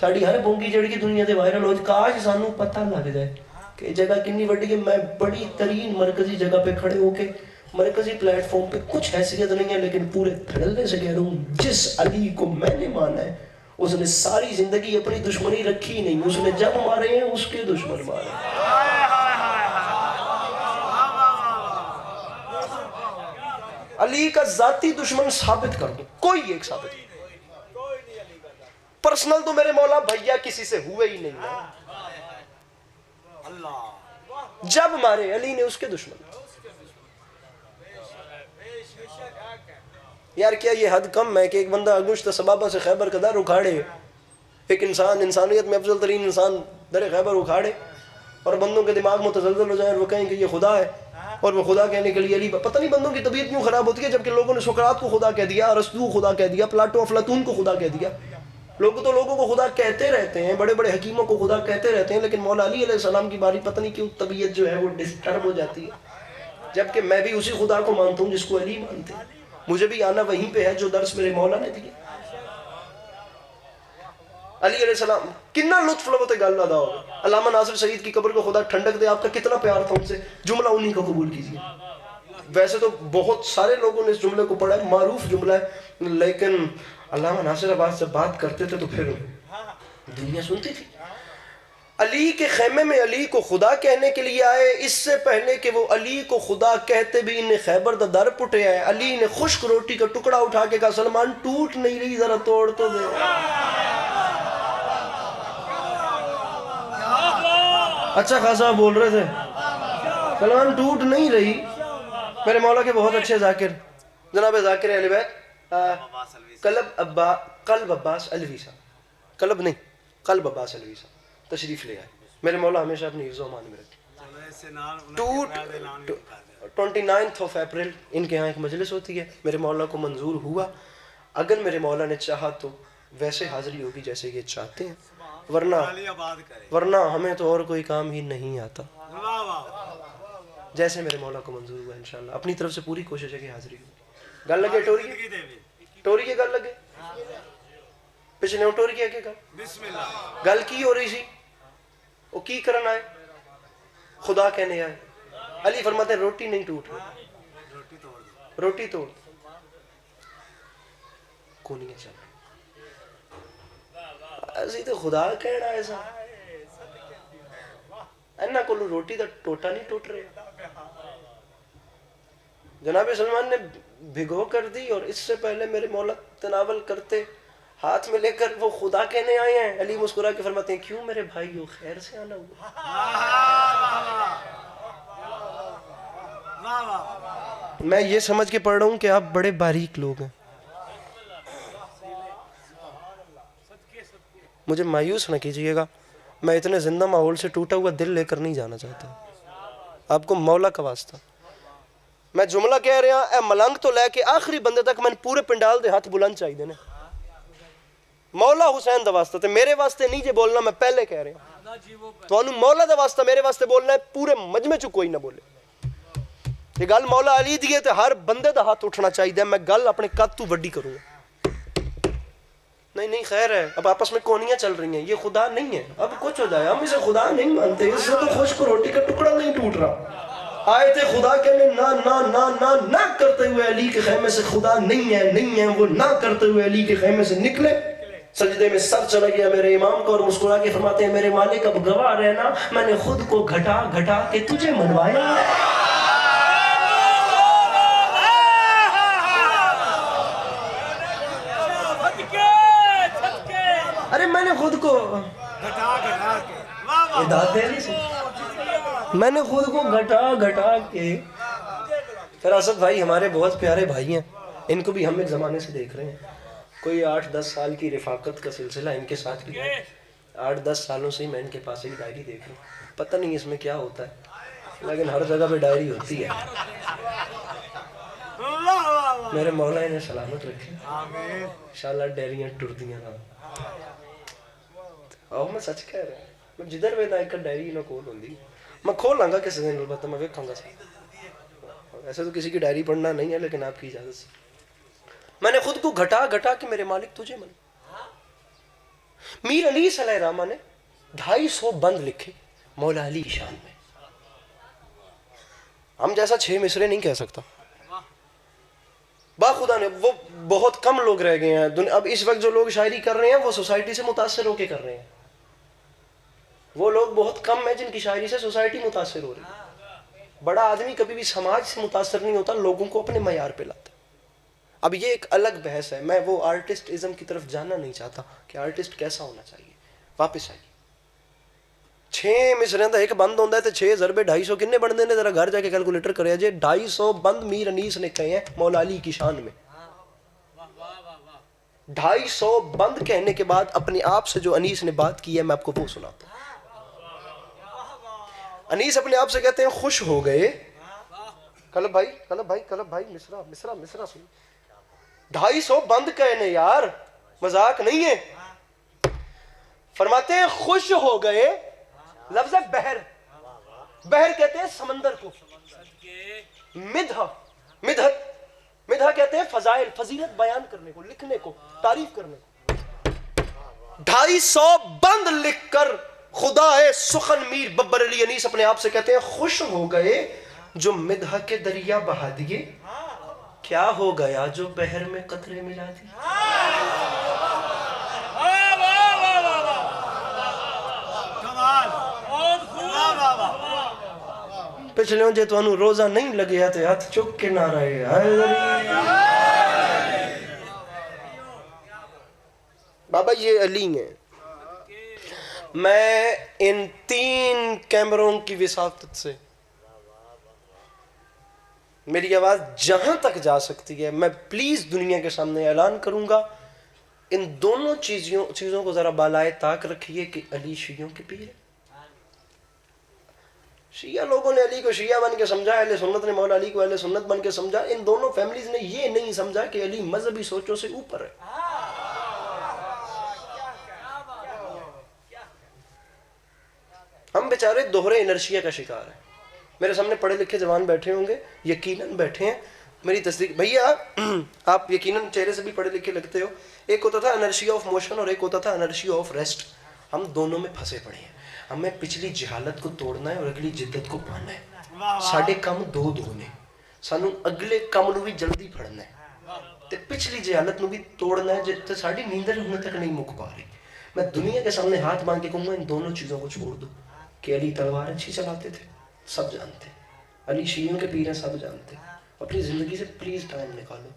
ساڈی ہر بونگی جڑی دنیا تے وائرل ہو, کاش سانوں پتہ لگ جائے کہ جگہ کنی وڈی ہے. میں بڑی ترین مرکزی جگہ پہ کھڑے ہو کے, مرکزی پلیٹ فارم پہ کچھ حیثیت نہیں ہے, لیکن پورے دھڑلے سے کہہ رہا ہوں, جس علی کو میں نے مانا ہے اس نے ساری زندگی اپنی دشمنی رکھی نہیں. اس نے جب مارے ہیں اس کے دشمن مارے ہیں. علی کا ذاتی دشمن ثابت کر دو, کوئی ایک ثابت کر. پرسنل تو میرے مولا بھیا کسی سے ہوئے ہی نہیں ہے. جب مارے علی نے اس کے دشمن. یار کیا یہ حد کم ہے کہ ایک بندہ اگشت سبابہ سے خیبر کا در اکھاڑے, ایک انسان انسانیت میں افضل ترین انسان در خیبر اکھاڑے, اور بندوں کے دماغ متزلزل ہو جائیں اور وہ کہیں کہ یہ خدا ہے, اور وہ خدا کہنے کے لیے علی. پتہ نہیں بندوں کی طبیعت کیوں خراب ہوتی ہے, جبکہ لوگوں نے سقراط کو خدا کہہ دیا, ارسطو کو خدا کہہ دیا, پلاٹو افلاطون کو خدا کہہ دیا. لوگ تو لوگوں کو خدا کہتے رہتے ہیں, بڑے بڑے حکیموں کو خدا کہتے رہتے ہیں, لیکن مولا علی علیہ السلام کی باری پتہ نہیں کیوں طبیعت جو ہے وہ ڈسٹرب ہو جاتی ہے. جبکہ میں بھی اسی خدا کو مانتا ہوں جس کو علی مانتے ہیں. مجھے بھی آنا وہیں پہ ہے جو درس میرے مولا نے دیا. علی علیہ السلام کتنا لطف لوتے گل ادا ہوگا. علامہ ناصر سعید کی قبر کو خدا ٹھنڈک دے, آپ کا کتنا پیار تھا ان سے, جملہ انہی کو قبول کیجیے. ویسے تو بہت سارے لوگوں نے اس جملے کو پڑھا ہے, معروف جملہ ہے, لیکن علامہ ناصر عباس جب بات کرتے تھے تو پھر دنیا سنتی تھی. علی کے خیمے میں علی کو خدا کہنے کے لیے آئے, اس سے پہلے کہ وہ علی کو خدا کہتے بھی انہیں خیبر دا در پٹے آئے. علی نے خشک روٹی کا ٹکڑا اٹھا کے کہا, سلمان ٹوٹ نہیں رہی, ذرا توڑ تو دے. اچھا خاصا بول رہے تھے, سلمان ٹوٹ نہیں رہی. میرے مولا کے بہت اچھے ذاکر جناب ذاکر اہل بیت قلب عباس علوی صاحب, قلب نہیں قلب عباس علوی صاحب تشریف لے آئے. میرے مولا ہمیشہ اپنی حفظ و امان میں رکھے. 29 اپریل ان کے ہاں ایک مجلس ہوتی ہے, میرے مولا کو منظور ہوا. اگر میرے مولا نے چاہا تو ویسے حاضری ہوگی جیسے یہ چاہتے ہیں, ورنہ ہمیں تو اور کوئی کام ہی نہیں آتا. جیسے میرے مولا کو منظور ہوا انشاءاللہ اپنی طرف سے پوری کوشش ہے کہ حاضری ہو. گل لگے ٹوری کے گل لگے پچھلے ٹوری کے گل کی ہو رہی سی, وہ کی کرن آئے, خدا کہنے آئے. علی فرماتے ہیں روٹی نہیں ٹوٹ رہی, روٹی توڑ کونیاں چل رہی. اسی تو خدا کہنا ایسا اینا کو روٹی دا ٹوٹا نہیں ٹوٹ رہا. جناب سلمان نے بھگو کر دی, اور اس سے پہلے میرے مولا تناول کرتے ہاتھ میں لے کر وہ خدا کہنے آئے ہیں. علی مسکرا کے فرماتے ہیں, کیوں میرے بھائیو خیر سے آنا ہوا. میں یہ سمجھ کے پڑھ رہا ہوں کہ آپ بڑے باریک لوگ ہیں, مجھے مایوس نہ کیجئے گا. میں اتنے زندہ ماحول سے ٹوٹا ہوا دل لے کر نہیں جانا چاہتا, آپ کو مولا کا واسطہ. میں جملہ کہہ رہا اے ملنگ تو لے کے آخری بندے تک میں پورے پنڈال دے ہاتھ بلند چاہیے نے. مولا حسین دا واسطہ تے میرے واسطے نہیں جے بولنا, میں پہلے کہہ رہا ہوں تو انہوں مولا دا واسطہ میرے واسطے بولنا ہے, پورے مجمع چ کوئی نہ بولے. یہ گل مولا علی دیئے تے ہر بندے دا ہاتھ اٹھنا چاہیے. میں گل اپنے قد تو وڈی کروں گا. نہیں خیر ہے، اب آپس میں کونیاں چل رہی ہیں، یہ خدا نہیں ہے، اب کچھ ہو جائے، ہم اسے خدا نہیں مانتے، اس سے تو خشک روٹی کا ٹکڑا نہیں ٹوٹ رہا۔ آئے تھے خدا کہنے نہ نہ نہ نہ نہ کرتے ہوئے علی کے خیمے سے خدا نہیں ہے، وہ نہ کرتے ہوئے علی کے خیمے سے نکلے، سجدے میں سر چلا گیا میرے امام کو، اور مسکرا کے فرماتے ہیں میرے مالک اب گواہ رہنا، میں نے خود کو گھٹا گھٹا کے تجھے منوایا ہے۔ ارے میں نے خود کو میں نے خود کو گھٹا گھٹا کے۔ فراست بھائی ہمارے بہت پیارے بھائی ہیں، ان کو بھی ہم ایک زمانے سے دیکھ رہے ہیں، کوئی 8-10 سال کی رفاقت کا سلسلہ ان کے ساتھ بھی ہے، 8-10 سالوں سے ہی میں ان کے پاس ایک ڈائری دیکھ رہا ہوں، پتہ نہیں اس میں کیا ہوتا ہے، لیکن ہر جگہ پہ ڈائری ہوتی ہے۔ میرے مولا انہیں سلامت رکھے، انشاءاللہ ڈائریاں ٹردیاں نہ، اور میں سچ کہہ رہا ہوں، میں جدھر بھی ایک ڈائری نہ کھول ہوندی، میں کھول لوں گا کسی دن، البتہ میں ویکھاں گا سی، ایسے تو کسی کی ڈائری پڑھنا نہیں ہے، لیکن آپ کی اجازت سے میں نے خود کو گھٹا گھٹا کہ میرے مالک تجھے من۔ میر علی صلی اللہ علیہ نے 250 بند لکھے مولا علی کی شان میں، ہم جیسا 6 مصرے نہیں کہہ سکتا، با خدا نے وہ بہت کم لوگ رہ گئے ہیں اب اس وقت جو لوگ شاعری کر رہے ہیں وہ سوسائٹی سے متاثر ہو کے کر رہے ہیں، وہ لوگ بہت کم ہیں جن کی شاعری سے سوسائٹی متاثر ہو رہی ہے۔ بڑا آدمی کبھی بھی سماج سے متاثر نہیں ہوتا، لوگوں کو اپنے معیار پہ لاتا۔ اب یہ ایک الگ بحث ہے، میں وہ آرٹسٹ ازم کی طرف جانا نہیں چاہتا کہ آرٹسٹ کیسا ہونا چاہیے، واپس آئیے۔ 6 مصرے دا ایک بند ہوتا ہے تو 6 ضربے 250 کنے بن دینے، ذرا گھر جا کے کیلکولیٹر کرے جے، 250 بند میر انیس نے کہے ہیں مولا علی کی شان میں۔ 250 بند کہنے کے بعد اپنے آپ سے جو انیس نے بات کی ہے میں آپ کو وہ سناتا ہوں۔ انیس اپنے آپ سے کہتے ہیں خوش ہو گئے، کلب بھائی مصرع سن، 250 بند کہنے یار، مذاق نہیں ہے۔ فرماتے ہیں خوش ہو گئے، لفظ ہے بحر، بحر کہتے ہیں سمندر کو، مدح کہتے ہیں فضائل، فضیلت بیان کرنے کو، لکھنے کو، تعریف کرنے کو۔ 250 بند لکھ کر خدا سخن میر ببر علی انیس اپنے آپ سے کہتے ہیں خوش ہو گئے جو مدح کے دریا بہا دیے، کیا ہو گیا جو بحر میں قطرے ملا دیے۔ پچھلے جے تو انہوں روزہ نہیں لگے تے ہاتھ چک کے نہ رہے۔ بابا یہ علی ہیں، میں ان 3 کیمروں کی وساطت سے میری آواز جہاں تک جا سکتی ہے میں پلیز دنیا کے سامنے اعلان کروں گا، ان دونوں چیزوں کو ذرا بالائے طاق رکھیے کہ علی شیعوں کے پیر ہے۔ شیعہ لوگوں نے علی کو شیعہ بن کے سمجھا، اہل سنت نے مولا علی کو اہل سنت بن کے سمجھا، ان دونوں فیملیز نے یہ نہیں سمجھا کہ علی مذہبی سوچوں سے اوپر ہے۔ ہم بیچارے دوہرے انرشیا کا شکار ہیں۔ میرے سامنے پڑھے لکھے جوان بیٹھے ہوں گے، یقیناً بیٹھے ہیں، میری تصدیق بھیا آپ یقیناً چہرے سے بھی پڑھے لکھے لگتے ہو، ایک ہوتا تھا انرشیا آف موشن اور ایک ہوتا تھا انرشیا آف ریسٹ، ہم دونوں میں پھنسے پڑے ہیں۔ ہمیں پچھلی جہالت کو توڑنا ہے اور اگلی جدت کو پانا ہے۔ ساڑھے کم دو نے سانو اگلے کم نو بھی جلدی پڑھنا ہے تے پچھلی جہالت نو بھی توڑنا ہے جتے ساڑھی نیندر ہونے تک نہیں مک پا رہی۔ میں دنیا کے سامنے ہاتھ باندھ کے کہوں گا ان دونوں چیزوں کو چھوڑ دو کہ علی تلوار اچھی چلاتے تھے، سب جانتے، علی شیعوں کے پیر ہیں، سب جانتے، اپنی زندگی سے پلیز ٹائم نکالو،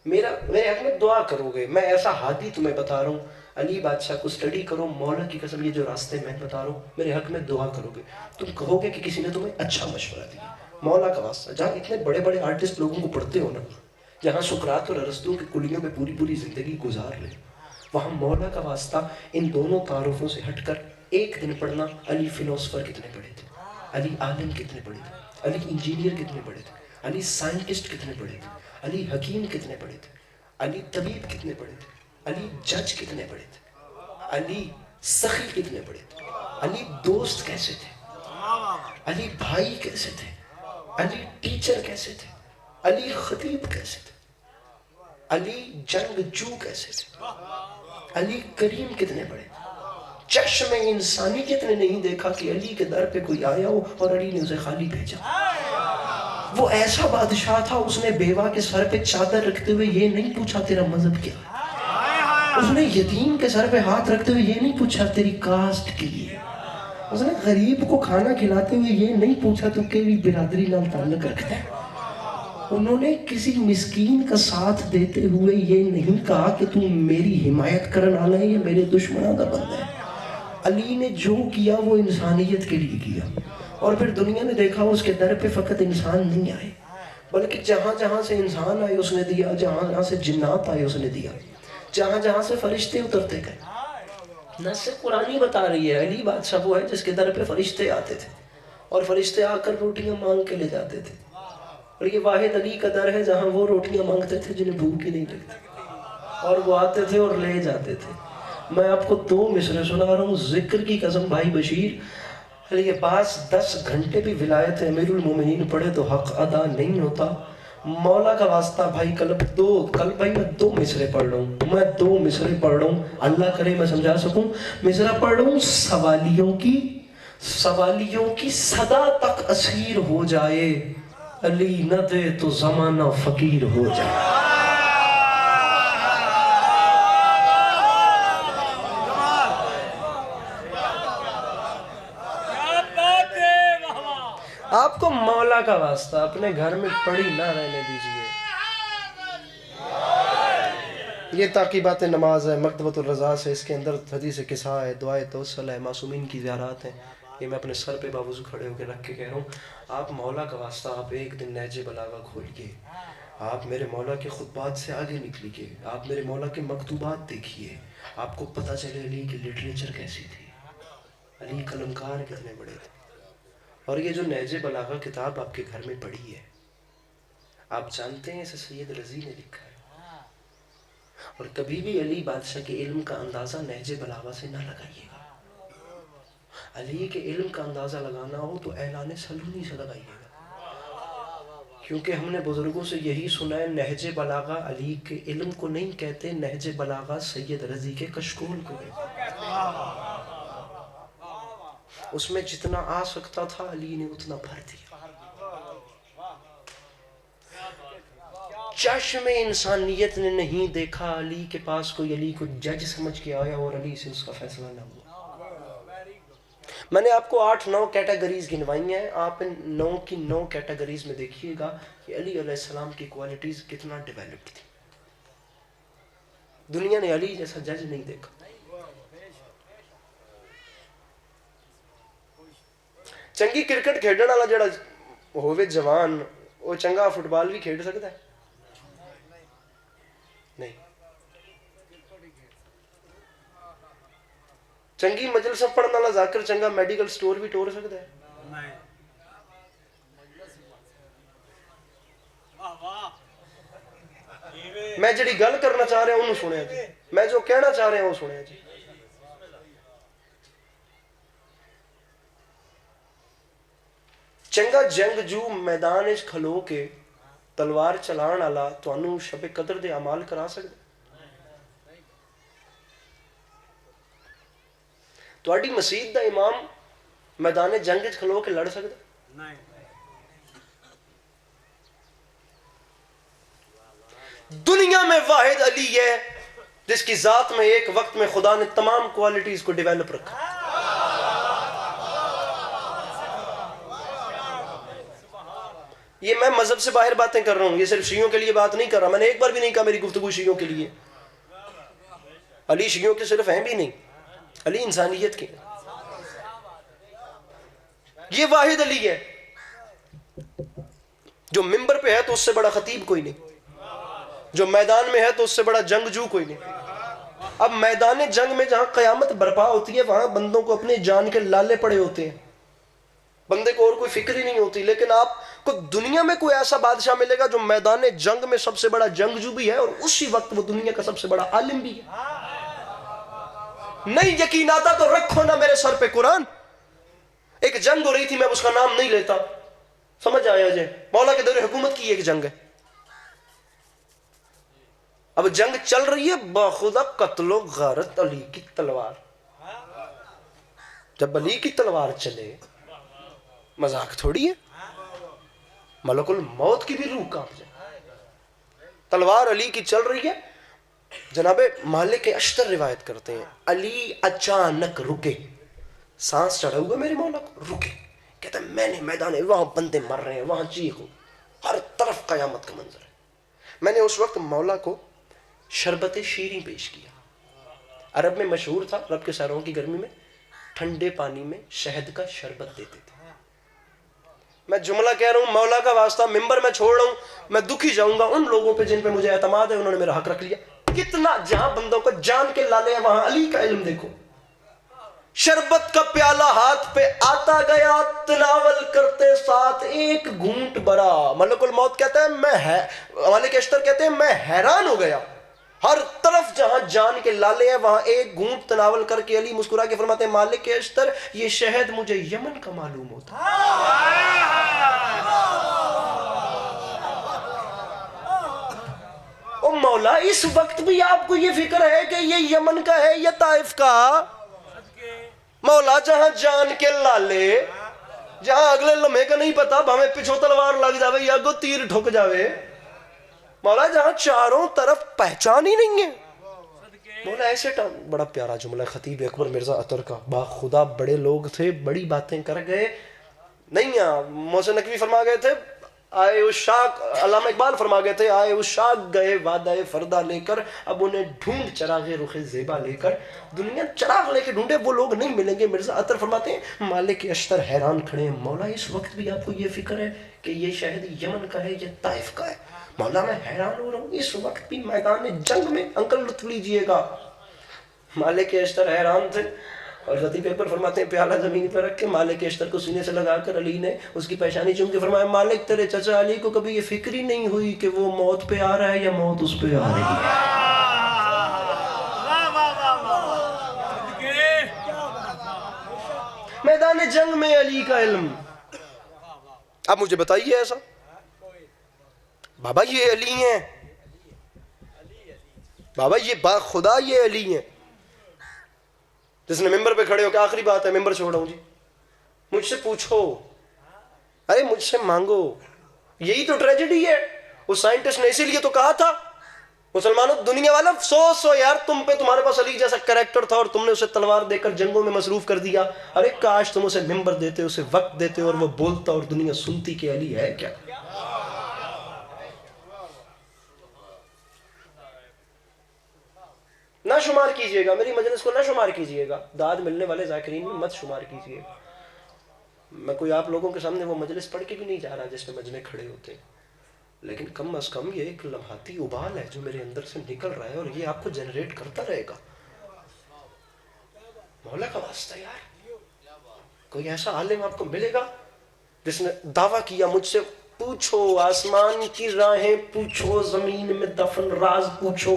میرے حق میں دعا کرو گے، میں ایسا ہادی تمہیں بتا رہا ہوں، علی بادشاہ کو سٹڈی کرو، مولا کی قسم یہ جو راستے میں بتا رہا ہوں میرے حق میں دعا کرو گے، تم کہو گے کہ کسی نے تمہیں اچھا مشورہ دیا، مولا کا واسطہ۔ جہاں اتنے بڑے بڑے آرٹسٹ لوگوں کو پڑھتے ہو نا، جہاں سقراط اور ارسطو کی کلیوں میں پوری زندگی گزار لے، وہاں مولا کا واسطہ ان دونوں تعارفوں سے ہٹ کر ایک دن پڑھنا علی فلسفر کتنے پڑھے تھے، علی عالم کتنے پڑھے تھے، علی انجینئر کتنے پڑھے تھے، علی سائنٹسٹ کتنے پڑھے تھے، علی حکیم کتنے پڑھے تھے، علی طبیب کتنے پڑھے تھے، علی جج کتنے پڑھے تھے، علی سخی کتنے پڑھے تھے، علی دوست کیسے تھے، علی بھائی کیسے تھے، علی ٹیچر کیسے تھے، علی خطیب کیسے تھے، علی جنگ جو کیسے تھے، علی کریم کتنے بڑے، چشم انسانیت نے نہیں دیکھا کہ علی کے در پہ کوئی آیا ہو اور علی نے اسے خالی بھیجا۔ وہ ایسا بادشاہ تھا، اس نے بیوہ کے سر پہ چادر رکھتے ہوئے یہ نہیں پوچھا تیرا مذہب کیا ہے، اس نے یتیم کے سر پہ ہاتھ رکھتے ہوئے یہ نہیں پوچھا تیری کاسٹ کی ہے، اس نے غریب کو کھانا کھلاتے ہوئے یہ نہیں پوچھا تو کیڑی برادری نال تعلق رکھتا ہے، انہوں نے کسی مسکین کا ساتھ دیتے ہوئے یہ نہیں کہا کہ تم میری حمایت کرن آنا ہے یا میرے دشمنوں کا بندہ ہے۔ علی نے جو کیا وہ انسانیت کے لیے کیا، اور پھر دنیا نے دیکھا اس کے در پہ فقط انسان نہیں آئے بلکہ جہاں جہاں سے انسان آئے اس نے دیا، جہاں جہاں سے جنات آئے اس نے دیا، جہاں جہاں سے فرشتے اترتے گئے۔ نص قرآنی بتا رہی ہے علی بادشاہ وہ ہے جس کے در پہ فرشتے آتے تھے اور فرشتے آ کر روٹیاں مانگ کے لے جاتے تھے، اور یہ واحد علی کا در ہے جہاں وہ روٹیاں مانگتے تھے جنہیں بھوک ہی نہیں لگتی، اور وہ آتے تھے اور لے جاتے تھے۔ میں آپ کو 2 مصرے سنا رہا ہوں، ذکر کی قسم بھائی بشیر، علی عباس 10 گھنٹے بھی ولایت امیر المومنین پڑھے تو حق ادا نہیں ہوتا۔ مولا کا واسطہ بھائی کل بھائی میں 2 مصرے پڑھ رہا ہوں، میں 2 مصرے پڑھ رہا ہوں، اللہ کرے میں سمجھا سکوں۔ مصرہ پڑھ رہا ہوں، سوالیوں کی صدا تک اسیر ہو جائے، علی نہ دے تو زمانہ فقیر ہو جائے۔ آپ کو مولا کا واسطہ اپنے گھر میں پڑی نہ رہنے دیجئے۔ یہ تعقیبات نماز ہے، مکتبۃ الرضا سے، اس کے اندر حدیث قصہ ہے، دعائے توسل ہے، معصومین کی زیارات ہیں، یہ میں اپنے سر پہ باوضو کھڑے ہو کے رکھ کے کہہ رہا ہوں۔ آپ مولا کا واسطہ آپ ایک دن نہج بلاغہ کھولیے، آپ میرے مولا کے خطبات سے آگے نکلیے، آپ میرے مولا کے مکتوبات دیکھیے، آپ کو پتہ چلے علی کی لٹریچر کیسی تھی، علی قلمکار کتنے بڑے تھے۔ اور یہ جو نہج بلاغہ کتاب آپ کے گھر میں پڑی ہے، آپ جانتے ہیں اسے سید رضی نے لکھا ہے، اور کبھی بھی علی بادشاہ کے علم کا اندازہ نہج بلاغہ سے نہ لگائیے گا۔ علی کے علم کا اندازہ لگانا ہو تو اعلان سلونی سے لگائیے گا، کیونکہ ہم نے بزرگوں سے یہی سنا ہے، نہج بلاغہ علی کے علم کو نہیں کہتے، نہج بلاغہ سید رضی کے کشکول کو کہتے۔ اس میں جتنا آ سکتا تھا علی نے اتنا بھر دیا۔ چشم انسانیت نے نہیں دیکھا علی کے پاس کوئی علی کو جج سمجھ کے آیا اور علی سے اس کا فیصلہ نہ ہوا۔ میں نے آپ کو 8-9 کیٹیگریز گنوائی ہیں، آپ ان 9 کی 9 کیٹیگریز میں دیکھیے گا کہ علی علیہ السلام کی کوالٹیز کتنا ڈیولپڈ تھی۔ دنیا نے علی جیسا جج نہیں دیکھا۔ چنگی کرکٹ کھیڈن والا جڑا ہووے جوان، وہ چنگا فٹ بال بھی کھیڈ سکتا ہے؟ نہیں۔ چنگی مجلس پڑھن والا ذاکر چنگا میڈیکل سٹور بھی ٹور سکتا ہے؟ میں جڑی گل کرنا چاہ رہا ہوں انہوں سنیا جی، میں جو کہنا چاہ رہا ہوں وہ سنیا جی۔ چنگا جنگجو میدان وچ کھلو کے تلوار چلان والا تانوں شب قدر دے اعمال کرا سکدا؟ تہاڈی مسجد دا امام میدان جنگ وچ کھلو کے لڑ سکدا؟ دنیا میں واحد علی ہے جس کی ذات میں ایک وقت میں خدا نے تمام کوالٹیز کو ڈیولپ رکھا۔ یہ میں مذہب سے باہر باتیں کر رہا ہوں، یہ صرف شیعوں کے لیے بات نہیں کر رہا، میں نے ایک بار بھی نہیں کہا میری گفتگو شیعوں کے لیے۔ علی شیعوں کے صرف ہیں بھی نہیں، علی انسانیت کے۔ یہ واحد علی ہے جو منبر پہ ہے تو اس سے بڑا خطیب کوئی نہیں، جو میدان میں ہے تو اس سے بڑا جنگجو کوئی نہیں۔ اب میدان جنگ میں جہاں قیامت برپا ہوتی ہے وہاں بندوں کو اپنے جان کے لالے پڑے ہوتے ہیں، بندے کو اور کوئی فکر ہی نہیں ہوتی، لیکن آپ کو دنیا میں کوئی ایسا بادشاہ ملے گا جو میدان جنگ میں سب سے بڑا جنگجو بھی ہے اور اسی وقت وہ دنیا کا سب سے بڑا عالم بھی ہے۔ نہیں یقین آتا تو رکھو نا میرے سر پہ قرآن۔ ایک جنگ ہو رہی تھی، میں اس کا نام نہیں لیتا، سمجھ آیا جائے، مولا کے دور حکومت کی ایک جنگ ہے۔ اب جنگ چل رہی ہے، باخدا قتل و غارت علی کی تلوار. جب علی کی تلوار چلے مذاق تھوڑی ہے، ملک الموت کی بھی روح کانپ جائے. تلوار علی کی چل رہی ہے. جناب مالک اشتر روایت کرتے ہیں علی اچانک رکے، سانس چڑھا ہوا میرے مولا کو، رکے. کہتا ہے میں نے میدان، وہاں بندے مر رہے ہیں، وہاں چیخ ہو، ہر طرف قیامت کا منظر ہے. میں نے اس وقت مولا کو شربت شیریں پیش کیا. عرب میں مشہور تھا، عرب کے سہروں کی گرمی میں ٹھنڈے پانی میں شہد کا شربت دیتے تھے. میں جملہ کہہ رہا ہوں، مولا کا واسطہ، ممبر میں چھوڑ رہا ہوں، میں دکھی جاؤں گا ان لوگوں پہ جن پہ مجھے اعتماد ہے، انہوں نے میرا حق رکھ لیا. کتنا جہاں بندوں کو جان کے لالے ہیں، وہاں علی کا علم دیکھو. شربت کا پیالہ ہاتھ پہ آتا گیا، تناول کرتے ساتھ ایک گھونٹ بھرا. ملک الموت کہتا ہے مالک اشتر کہتے ہیں میں حیران ہو گیا. ہر طرف جہاں جان کے لالے ہیں وہاں ایک گھونٹ تناول کر کے علی مسکرا کے فرماتے ہیں مالک اشتر یہ شہد مجھے یمن کا معلوم ہوتا. او مولا اس وقت بھی آپ کو یہ فکر ہے کہ یہ یمن کا ہے یا طائف کا؟ مولا جہاں جان کے لالے، جہاں اگلے لمحے کا نہیں پتا ہمیں پچھو تلوار لگ جاوے یا گو تیر ٹھک جاوے، مولا جہاں چاروں طرف پہچان ہی نہیں ہے. مولا ایسے بڑا پیارا جملہ خطیب اکبر مرزا عطر کا، با خدا بڑے لوگ تھے، بڑی باتیں کر گئے. نہیں محسن نقوی فرما گئے تھے آئے اشاق، علامہ اقبال فرما گئے تھے آئے اشاق گئے وعدہ فردہ لے کر، اب انہیں ڈھونڈ چراغ رخ زیبا لے کر. دنیا چراغ لے کے ڈھونڈے وہ لوگ نہیں ملیں گے. مرزا عطر فرماتے ہیں مالک اشتر حیران کھڑے ہیں، مولا اس وقت بھی آپ کو یہ فکر ہے کہ یہ شہد یمن کا ہے یا طائف کا ہے؟ مولا میں حیران ہو رہا ہوں اس وقت بھی میدان جنگ میں. انکل لطف لیجئے گا. مالک اشتر حیران تھے اور خطیب اکبر فرماتے ہیں پیالہ زمین پر رکھ کے مالک اشتر کو سینے سے لگا کر علی نے اس کی پیشانی چوم کے فرمایا مالک تیرے چچا علی کو کبھی یہ فکر ہی نہیں ہوئی کہ وہ موت پہ آ رہا ہے یا موت اس پہ آ رہی ہے. میدان جنگ میں علی کا علم. اب مجھے بتائیے ایسا بابا یہ علی ہیں، بابا یہ با خدا یہ علی ہیں جس نے ممبر پہ کھڑے ہو کہ آخری بات ہے ممبر چھوڑا ہوں جی، مجھ سے پوچھو، ارے مجھ سے مانگو. یہی تو ٹریجڈی ہے. اس سائنٹسٹ نے اسی لیے تو کہا تھا مسلمانوں دنیا والا سو یار تم پہ تمہارے پاس علی جیسا کریکٹر تھا اور تم نے اسے تلوار دے کر جنگوں میں مصروف کر دیا. ارے کاش تم اسے ممبر دیتے، اسے وقت دیتے اور وہ بولتا اور دنیا سنتی کہ علی ہے کیا. نہ شمار کیجئے گا، میری مجلس کو نہ شمار کیجئے گا، داد ملنے والے ذاکرین میں مت شمار کیجئے گا. میں کوئی آپ لوگوں کے سامنے وہ مجلس پڑھ کے بھی نہیں جا رہا جس میں مجمع کھڑے ہوتے ہیں، لیکن کم از کم یہ ایک لمحاتی ابال ہے جو میرے اندر سے نکل رہا ہے اور یہ آپ کو جنریٹ کرتا رہے گا. مولا کا واسطہ یار کوئی ایسا عالم آپ کو ملے گا جس نے دعویٰ کیا مجھ سے پوچھو آسمان کی راہیں پوچھو زمین میں دفن راز پوچھو.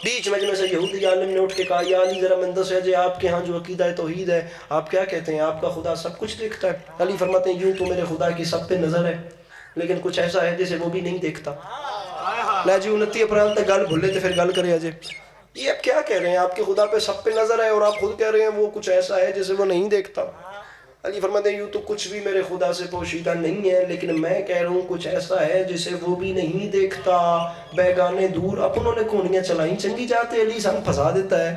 بیچ مجمع سے یہودی عالم نے اٹھ کے کہا یا علی ذرا مندس ہے جی آپ کے ہاں جو عقیدہ ہے توحید ہے آپ کیا کہتے ہیں؟ آپ کا خدا سب کچھ دیکھتا ہے. علی فرماتے ہیں یوں تو میرے خدا کی سب پہ نظر ہے لیکن کچھ ایسا ہے جسے وہ بھی نہیں دیکھتا. لے جی 29 اپریل تک گل بھولے تھے پھر گل کرے اجے. یہ آپ کیا کہہ رہے ہیں؟ آپ کے خدا پہ سب پہ نظر ہے اور آپ خود کہہ رہے ہیں وہ کچھ ایسا ہے جسے وہ نہیں دیکھتا. علی فرماتے ہیں یوں تو کچھ بھی میرے خدا سے پوشیدہ نہیں ہے لیکن میں کہہ رہا ہوں کچھ ایسا ہے جسے وہ بھی نہیں دیکھتا. بیگانے دور اپنوں نے کونیاں چلائیں چنگی جاتے علی سن پھنسا دیتا ہے.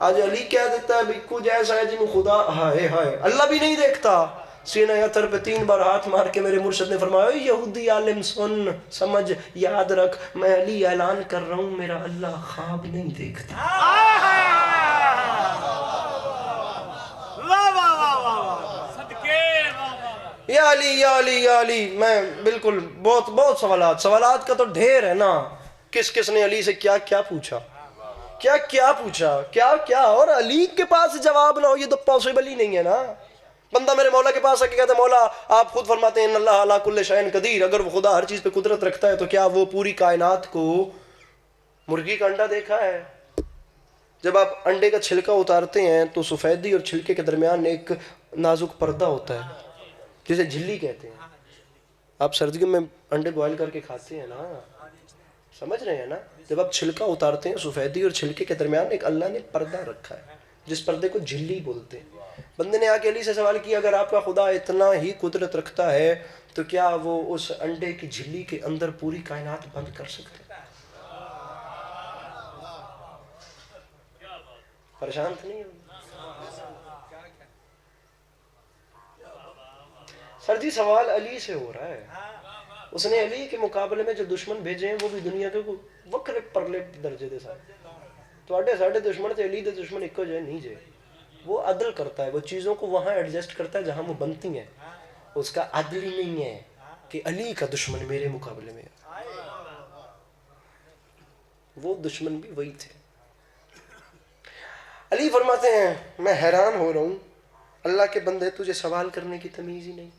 آج علی کہہ دیتا ہے بھی کچھ ایسا ہے جن خدا ہائے ہائے اللہ بھی نہیں دیکھتا. سینہ اتر پہ 3 بار ہاتھ مار کے میرے مرشد نے فرمایا یہودی عالم سن سمجھ یاد رکھ میں علی اعلان کر رہا ہوں میرا اللہ خواب نہیں دیکھتا. یا علی یا علی یا علی. میں بالکل بہت سوالات کا تو ڈھیر ہے نا. کس نے علی سے کیا کیا پوچھا، کیا پوچھا کیا اور علی کے پاس جواب نہ ہو یہ تو پاسبل ہی نہیں ہے نا. بندہ میرے مولا کے پاس آ کے کہتا ہے مولا آپ خود فرماتے ہیں ان اللہ علی کل شیء قدیر، اگر وہ خدا ہر چیز پہ قدرت رکھتا ہے تو کیا وہ پوری کائنات کو مرغی کا انڈا دیکھا ہے؟ جب آپ انڈے کا چھلکا اتارتے ہیں تو سفیدی اور چھلکے کے درمیان ایک نازک پردہ ہوتا ہے جسے جھلی کہتے ہیں. آپ سردیوں میں انڈے بوائل کر کے کھاتے ہیں نا، سمجھ رہے ہیں نا؟ جب آپ چھلکا اتارتے ہیں سفیدی اور چھلکے کے درمیان ایک اللہ نے پردہ رکھا ہے جس پردے کو جھلی بولتے ہیں. بندے نے آ کے علی سے سوال کیا اگر آپ کا خدا اتنا ہی قدرت رکھتا ہے تو کیا وہ اس انڈے کی جھلی کے اندر پوری کائنات بند کر سکتے؟ پریشان تو نہیں ہو؟ سر جی سوال علی سے ہو رہا ہے. اس نے علی کے مقابلے میں جو دشمن بھیجے ہیں وہ بھی دنیا کے وکرے پرلے درجے دے سارے ساڑھے دشمن تھے. علی دے دشمن ایک جائے نہیں جائے. وہ عدل کرتا ہے, وہ چیزوں کو وہاں ایڈجسٹ کرتا ہے جہاں وہ بنتی ہیں. اس کا عدل ہی نہیں ہے کہ علی کا دشمن میرے مقابلے میں. وہ دشمن بھی وہی تھے. علی فرماتے ہیں میں حیران ہو رہا ہوں اللہ کے بندے تجھے سوال کرنے کی تمیز ہی نہیں.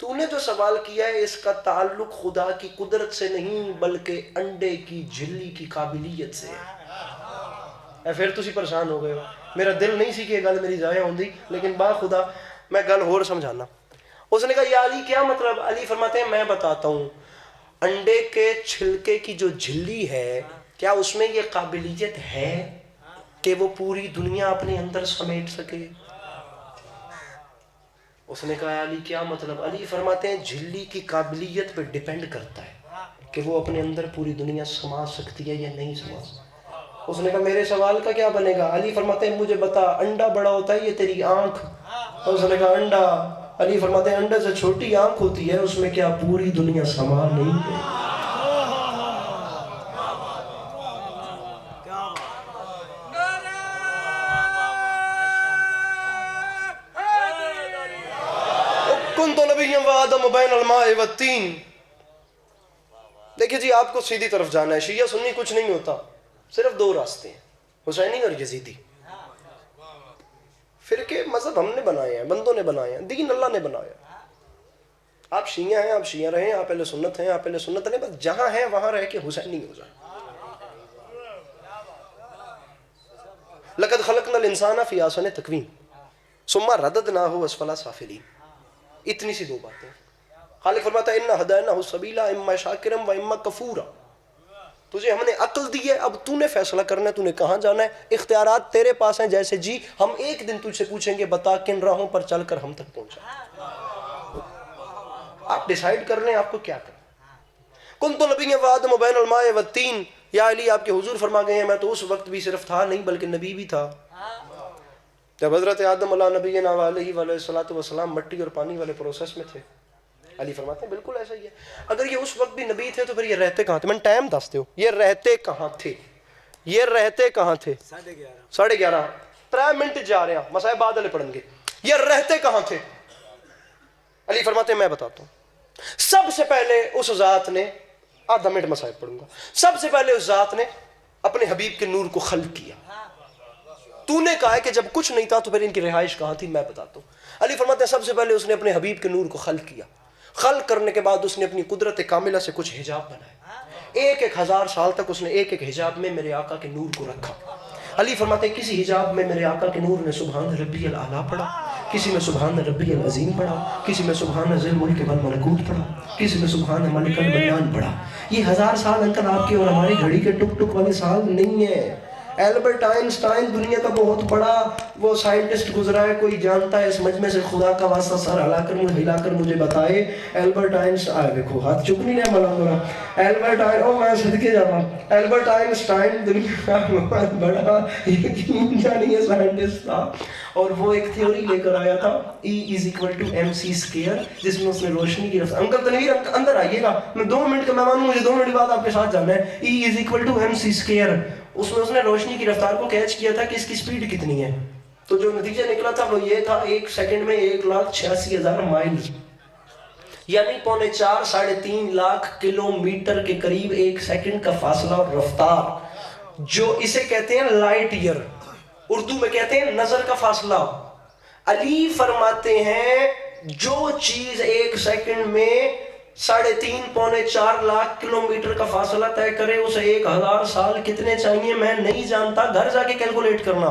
تو نے جو سوال کیا ہے اس کا تعلق خدا کی قدرت سے نہیں بلکہ انڈے کی جھلی کی قابلیت سے ہے. پھر تسی پریشان ہو گئے ہو. میرا دل نہیں سی کہ یہ گل میری ضائع ہوندی لیکن با خدا میں گل اور سمجھانا. اس نے کہا یا علی کیا مطلب؟ علی فرماتے ہیں میں بتاتا ہوں. انڈے کے چھلکے کی جو جھلی ہے کیا اس میں یہ قابلیت ہے کہ وہ پوری دنیا اپنے اندر سمیٹ سکے؟ اس نے کہا علی کیا مطلب؟ علی فرماتے ہیں جھلی کی قابلیت پہ ڈیپینڈ کرتا ہے کہ وہ اپنے اندر پوری دنیا سما سکتی ہے یا نہیں سما سکتی. اس نے کہا میرے سوال کا کیا بنے گا؟ علی فرماتے ہیں مجھے بتا انڈا بڑا ہوتا ہے یہ تیری آنکھ؟ اس نے کہا انڈا. علی فرماتے ہیں انڈے سے چھوٹی آنکھ ہوتی ہے اس میں کیا پوری دنیا سما نہیں ہے؟ کنت نبیا وآدم بین الماء والتین. دیکھیں جی آپ کو سیدھی طرف جانا ہے. شیعہ سنی کچھ نہیں ہوتا, صرف دو راستے ہیں, حسینی اور یزیدی. فرقے مذہب ہم نے بنائے ہیں, بندوں نے بنائے ہیں, دین اللہ نے بنایا. آپ شیعہ ہیں, آپ شیعہ رہیں, آپ اہل سنت ہیں, آپ اہل سنت نہیں, بس جہاں ہیں وہاں رہ کے حسینی ہو جائے. لقد خلقنا الانسان فی احسن تقویم ثم رددناہ اسفل سافلین. اتنی سی دو باتیں. خالق فرماتا ہے اِنَّا هَدَيْنَاهُ السَّبِيلَ اِمَّا شَاكِرًا وَإِمَّا كَفُورًا. تجھے ہم نے عقل دی ہے, اب تو نے فیصلہ کرنا ہے تو نے کہاں جانا ہے. اختیارات تیرے پاس ہیں. جیسے جی ہم ایک دن تجھ سے پوچھیں گے بتا کن راہوں پر چل کر ہم تک پہنچا. آپ ڈیسائیڈ کر لیں آپ کو کیا کرنا. کنت نبی وآدم بین الماء والتین. یا علی آپ کے حضور فرما گئے ہیں میں تو اس وقت بھی صرف تھا نہیں بلکہ نبی بھی تھا. جب حضرت آدم علیہ نبینا علیہ والسلام مٹی اور پانی والے پروسیس میں تھے. علی فرماتے ہیں بالکل ایسا ہی ہے. اگر یہ اس وقت بھی نبی تھے تو پھر یہ رہتے کہاں تھے؟ میں ٹائم دستے ہو یہ رہتے کہاں تھے؟ یہ رہتے کہاں تھے؟ 11:30 3 منٹ جا رہے ہیں, مسائل بعد والے پڑھیں گے. یہ رہتے کہاں تھے؟ علی فرماتے ہیں میں بتاتا ہوں. سب سے پہلے اس ذات نے, آدھا منٹ مسائل پڑھوں گا, سب سے پہلے اس ذات نے اپنے حبیب کے نور کو خلق کیا. تو نے کہا ہے کہ جب کچھ نہیں تھا تو پھر ان کی رہائش کہاں تھی؟ میں بتاتا ہوں. علی فرماتے ہیں سب سے پہلے اس نے اپنے حبیب کے نور کو خلق کیا. خلق کرنے کے بعد اس نے اپنی قدرت کاملہ سے کچھ حجاب بنائے. 1000 سال تک اس نے ایک حجاب میں میرے آقا کے نور کو رکھا. علی فرماتے ہیں کسی حجاب میں میرے آقا کے نور نے سبحان ربی الاعلیٰ پڑھا, کسی میں سبحان ربی العظیم پڑھا, کسی میں سبحان ذی الملک والملکوت پڑھا, کسی میں سبحان ملک المنان پڑھا. یہ 1000 سال انکل آپ کی اور ہماری گھڑی کے ٹک ٹک والے سال نہیں ہے. البرٹ آئنسٹائن دنیا کا بہت بڑا وہ سائنٹسٹ گزرا ہے, کوئی جانتا ہے اس مجمع سے خدا کا واسطہ سر ہلا کر مجھے بتائے. البرٹ آئنسٹائن دیکھو ہاتھ چپ نہیں رہا ملا میرا. البرٹ میں صدقے جا رہا ہوں. البرٹ آئنسٹائن دنیا کا بہت بڑا یقین جانیے سائنٹسٹ تھا, اور وہ ایک تھیوری لے کر آیا تھا E=mc², جس میں اس نے روشنی کی رفتار. انکل تنویر اندر آئیے گا, میں 2 منٹ کا مہمان ہوں, مجھے 2 منٹ بعد آپ کے ساتھ جانا ہے. E=mc². اس نے روشنی کی رفتار کو کیچ کیا تھا کہ اس کی سپیڈ کتنی ہے. تو جو نتیجہ نکلا تھا وہ یہ تھا 1 سیکنڈ میں 1,86,000 مائل, یعنی 4.5-3.5 لاکھ کلومیٹر کے قریب 1 سیکنڈ کا فاصلہ اور رفتار, جو اسے کہتے ہیں لائٹ ایئر, اردو میں کہتے ہیں نظر کا فاصلہ. علی فرماتے ہیں جو چیز 1 سیکنڈ میں 3.5-4 لاکھ کلومیٹر کا فاصلہ طے کرے اسے 1000 سال کتنے چاہیے میں نہیں جانتا, گھر جا کے کیلکولیٹ کرنا.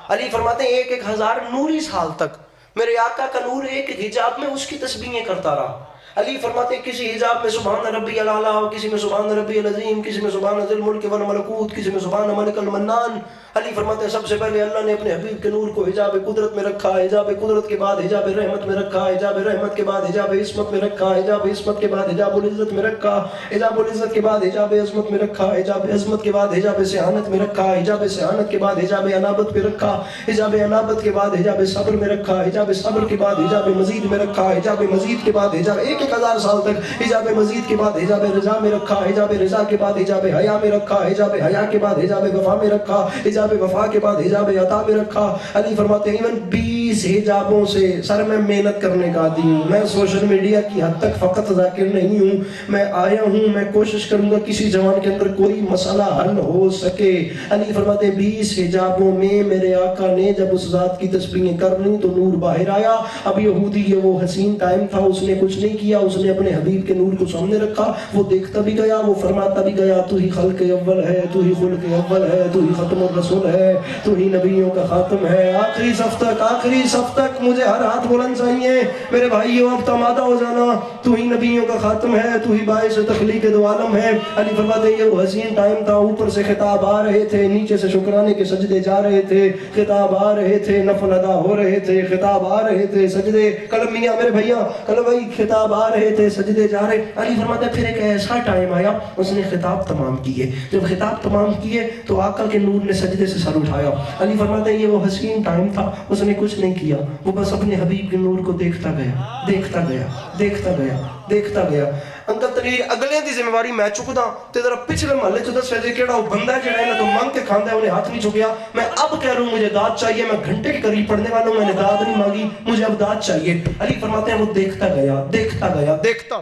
علی فرماتے ہیں 1,000 نوری سال تک میرے آقا کا نور ایک حجاب میں اس کی تسبیحیں کرتا رہا. علی فرماتے ہیں کسی حجاب میں سبحان ربی الاعلیٰ، کسی میں سبحان ربی العظیم، کسی میں سبحان ذی الملک والملکوت، کسی میں سبحان ملک المنان۔ علی فرماتے ہیں سب سے پہلے اللہ نے اپنے حبیب کے نور کو حجاب قدرت میں رکھا، حجاب قدرت کے بعد حجاب رحمت میں رکھا، حجاب رحمت کے بعد حجاب عصمت میں رکھا، حجاب عصمت کے بعد حجاب العزت میں رکھا، حجاب العزت کے بعد حجاب عظمت میں رکھا، حجاب عظمت کے بعد حجاب سیانت میں رکھا، حجاب سیانت کے بعد حجاب انابت میں رکھا، حجاب انابت کے بعد حجاب صبر میں رکھا، حجاب صبر کے بعد حجاب مزید میں رکھا، حجاب مزید کے بعد حجاب 1000 سال تک، حجاب مزید کے بعد حجاب رضا میں رکھا، حجاب رضا کے بعد حجاب حیا میں رکھا، حجاب حیا کے بعد حجاب وفا میں رکھا، حجاب وفا کے بعد حجاب عطا میں رکھا۔ علی فرماتے ہیں 20 حجابوں سے سر میں محنت کرنے کا عادی ہوں، میں سوشل میڈیا کی حد تک فقط ذاکر نہیں ہوں، میں آیا ہوں، میں کوشش کروں گا کسی جوان کے اندر کوئی مسئلہ حل ہو سکے۔ علی فرماتے ہیں 20 حجابوں میں میرے آقا نے جب اس ذات کی تسبیحیں کرنی تو نور باہر آیا۔ اب یہودی یہ وہ حسین ٹائم تھا، اس نے کچھ نہیں کیا، اس نے اپنے حبیب کے نور کو سامنے رکھا، وہ دیکھتا بھی گیا، وہ فرماتا بھی گیا تو ہی خلق اول ہے، تو ہی خلق اول ہے، تو ہی ختم الرسول ہے، تو ہی نبیوں کا خاتم ہے۔ آخری صف تک، آخری صف تک مجھے ہر ہاتھ بلند چاہیے میرے بھائیو، اب تمادہ ہو جانا، تو ہی نبیوں کا خاتم ہے، تو ہی باعث تخلیق دو عالم ہے۔ علی فرماتے ہیں یہ وہ حسین ٹائم تھا، اوپر سے خطاب آ رہے تھے، نیچے سے شکرانے کے سجدے جا رہے تھے، خطاب آ رہے تھے، نفل ادا ہو رہے تھے، خطاب آ رہے تھے، سجدے قلم میاں میرے بھیا قلم بھائی خطاب آ رہے تھے، سجدے جا رہے۔ علی فرماتے ہیں پھر ایک ایسا ٹائم آیا اس نے خطاب تمام کیے، جب خطاب تمام کیے تو آقا کے نور نے سجدے سے سر اٹھایا۔ علی فرماتے ہیں یہ وہ حسین ٹائم تھا، اس نے کچھ نہیں کیا، وہ بس اپنے حبیب کے نور کو دیکھتا گیا، دیکھتا گیا، دیکھتا گیا، دیکھتا گیا۔ انکل تنیر اگلے دی ذمہ واری میں چکدا تے ذرا پچھلے محلے چ دس وجے کیڑا وہ بندہ ہے جڑا انہاں تو منگ کے کھاندا ہے، انہیں ہاتھ نہیں چکیا۔ میں اب کہہ رہا ہوں مجھے داد چاہیے، میں گھنٹے کے قریب پڑھنے والا ہوں، میں نے داد نہیں مانگی، مجھے اب داد چاہیے۔ علی فرماتے ہیں وہ دیکھتا گیا، دیکھتا گیا، دیکھتا۔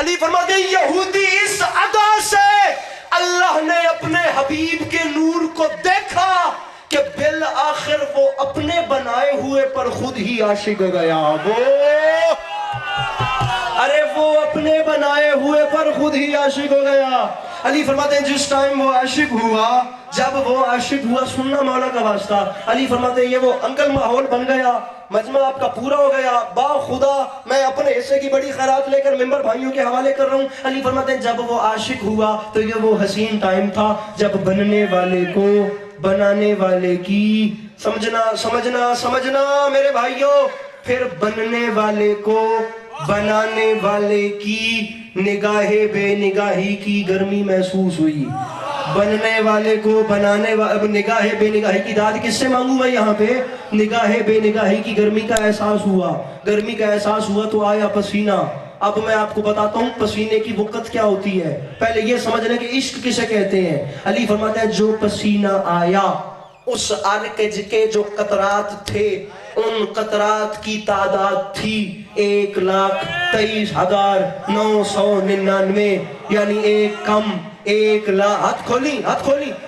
علی فرماتے ہیں یہودی اس ادا سے اللہ نے اپنے حبیب کے نور کو دیکھا کہ بالآخر وہ اپنے بنائے ہوئے پر خود ہی عاشق ہو گیا۔ ارے وہ اپنے بنائے ہوئے پر خود ہی عاشق ہو گیا۔ علی فرماتے ہیں جس ٹائم وہ عاشق ہوا، جب وہ عاشق ہوا، سننا مولا کا واسطہ، علی فرماتے ہیں یہ وہ انکل ماحول بن گیا، مجمع آپ کا پورا ہو گیا۔ با خدا میں اپنے حصے کی بڑی خیرات لے کر ممبر بھائیوں کے حوالے کر رہا ہوں۔ علی فرماتے ہیں جب وہ عاشق ہوا تو یہ وہ حسین ٹائم تھا جب بننے والے کو بنانے والے کی، سمجھنا سمجھنا سمجھنا میرے بھائیوں، پھر بننے والے کو بنانے والے کی نگاہ بے نگاہی کی گرمی محسوس ہوئی۔ بننے والے کو بنانے والے، نگاہ بے نگاہی کی داد کس سے مانگوں میں یہاں پہ؟ نگاہ بے نگاہی کی گرمی کا احساس ہوا، گرمی کا احساس ہوا تو آیا پسینہ۔ اب میں آپ کو بتاتا ہوں پسینے کی وقت کیا ہوتی ہے، پہلے یہ سمجھ لیں کہ عشق کسے کہتے ہیں۔ علی فرماتا ہے جو پسینہ آیا، اس عرق کے جو قطرات تھے، ان قطرات کی تعداد تھی 1,23,999، یعنی ایک کم 1,00,000، ہاتھ کھولی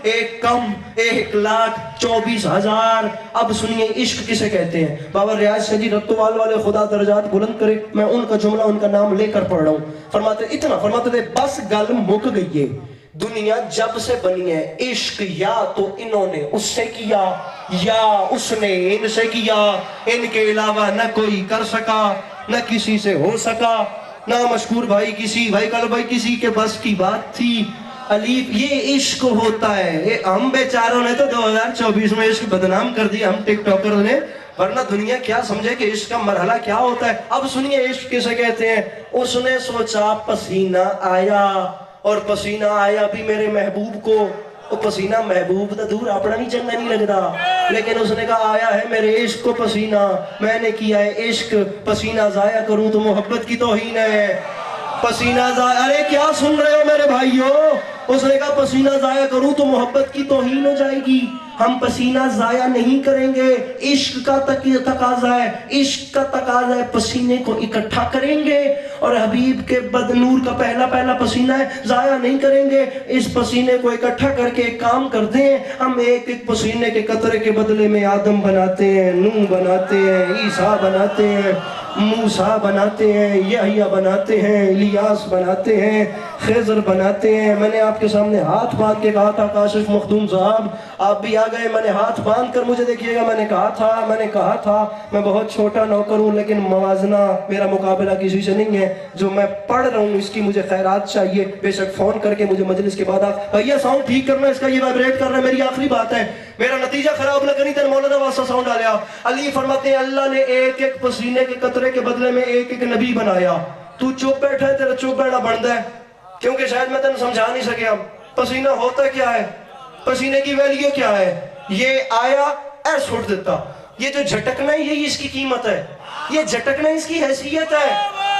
1,24,000۔ اب سنیے عشق کسے کہتے ہیں۔ بابا ریاض شجی رتوال والے خدا درجات بلند کرے، میں ان کا جملہ ان کا نام لے کر پڑھ رہا ہوں۔ فرماتے تھے بس گل مک گئی ہے، دنیا جب سے بنی ہے عشق یا تو انہوں نے اس سے کیا یا اس نے ان سے کیا، ان کے علاوہ نہ کوئی کر سکا، نہ کسی سے ہو سکا، نہ مشکور بھائی کسی، بھائی کل بھائی کسی کے بس کی بات تھی۔ علی یہ عشق ہوتا ہے۔ ہم بیچاروں نے تو 2024 میں عشق بدنام کر دیا، ہم ٹک ٹاکر نے، ورنہ دنیا کیا سمجھے کہ عشق کا مرحلہ کیا ہوتا ہے۔ اب سنیے عشق کسے کہتے ہیں۔ اس نے سوچا پسینہ آیا، اور پسینہ آیا بھی میرے محبوب کو، وہ پسینہ محبوب دا دور اپنا بھی چنگا نہیں لگتا، لیکن اس نے کہا آیا ہے میرے عشق کو پسینہ، میں نے کیا ہے عشق، پسینہ ضائع کروں تو محبت کی توہین ہے۔ پسینہ ضائع، ارے کیا سن رہے ہو میرے بھائیو؟ اس نے کہا پسینہ ضائع کروں تو محبت کی توہین ہو جائے گی، ہم پسینہ ضائع نہیں کریں گے، عشق کا تقاضا ہے، عشق کا تقاضا ہے، پسینے کو اکٹھا کریں گے، اور حبیب کے بدنور کا پہلا پسینہ ہے، ضائع نہیں کریں گے، اس پسینے کو اکٹھا کر کے ایک کام کرتے ہیں، ہم ایک ایک پسینے کے قطرے کے بدلے میں آدم بناتے ہیں، نوح بناتے ہیں، عیسیٰ بناتے ہیں، موسیٰ بناتے ہیں، یحییٰ بناتے ہیں، الیاس بناتے ہیں، خضر بناتے ہیں۔ میں نے آپ کے سامنے ہاتھ باندھ کے کہا تھا کاشف مخدوم صاحب آپ بھی آ گئے، میں نے ہاتھ باندھ کر مجھے دیکھیے گا، میں نے کہا تھا میں بہت چھوٹا نوکر ہوں لیکن موازنہ میرا مقابلہ کسی سے نہیں ہے، جو میں پڑھ رہا ہوں اس کی مجھے خیرات چاہیے، بے شک فون کر کے مجھے مجلس کے بعد بھیا ساؤنڈ ٹھیک کرنا، اس کا یہ وائبریٹ کر رہا ہے، میری آخری بات ہے، میرا نتیجہ خراب نہ کریں تین مولانا واسطہ ساؤنڈ ڈالیا۔ علی فرماتے ہیں اللہ نے ایک ایک پسینے کے قطرے کے بدلے میں ایک ایک نبی بنایا، تو چپ بیٹھا ہے تیرا چپ بیٹھنا بنتا ہے، کیونکہ شاید میں تینوں سمجھا نہیں سکیا پسینہ ہوتا کیا ہے، پسینے کی ویلیو کیا ہے۔ یہ آیا اے سوٹ دیتا، یہ جو جھٹکنا ہے یہی اس کی قیمت ہے، یہ جھٹکنا اس کی حیثیت ہے۔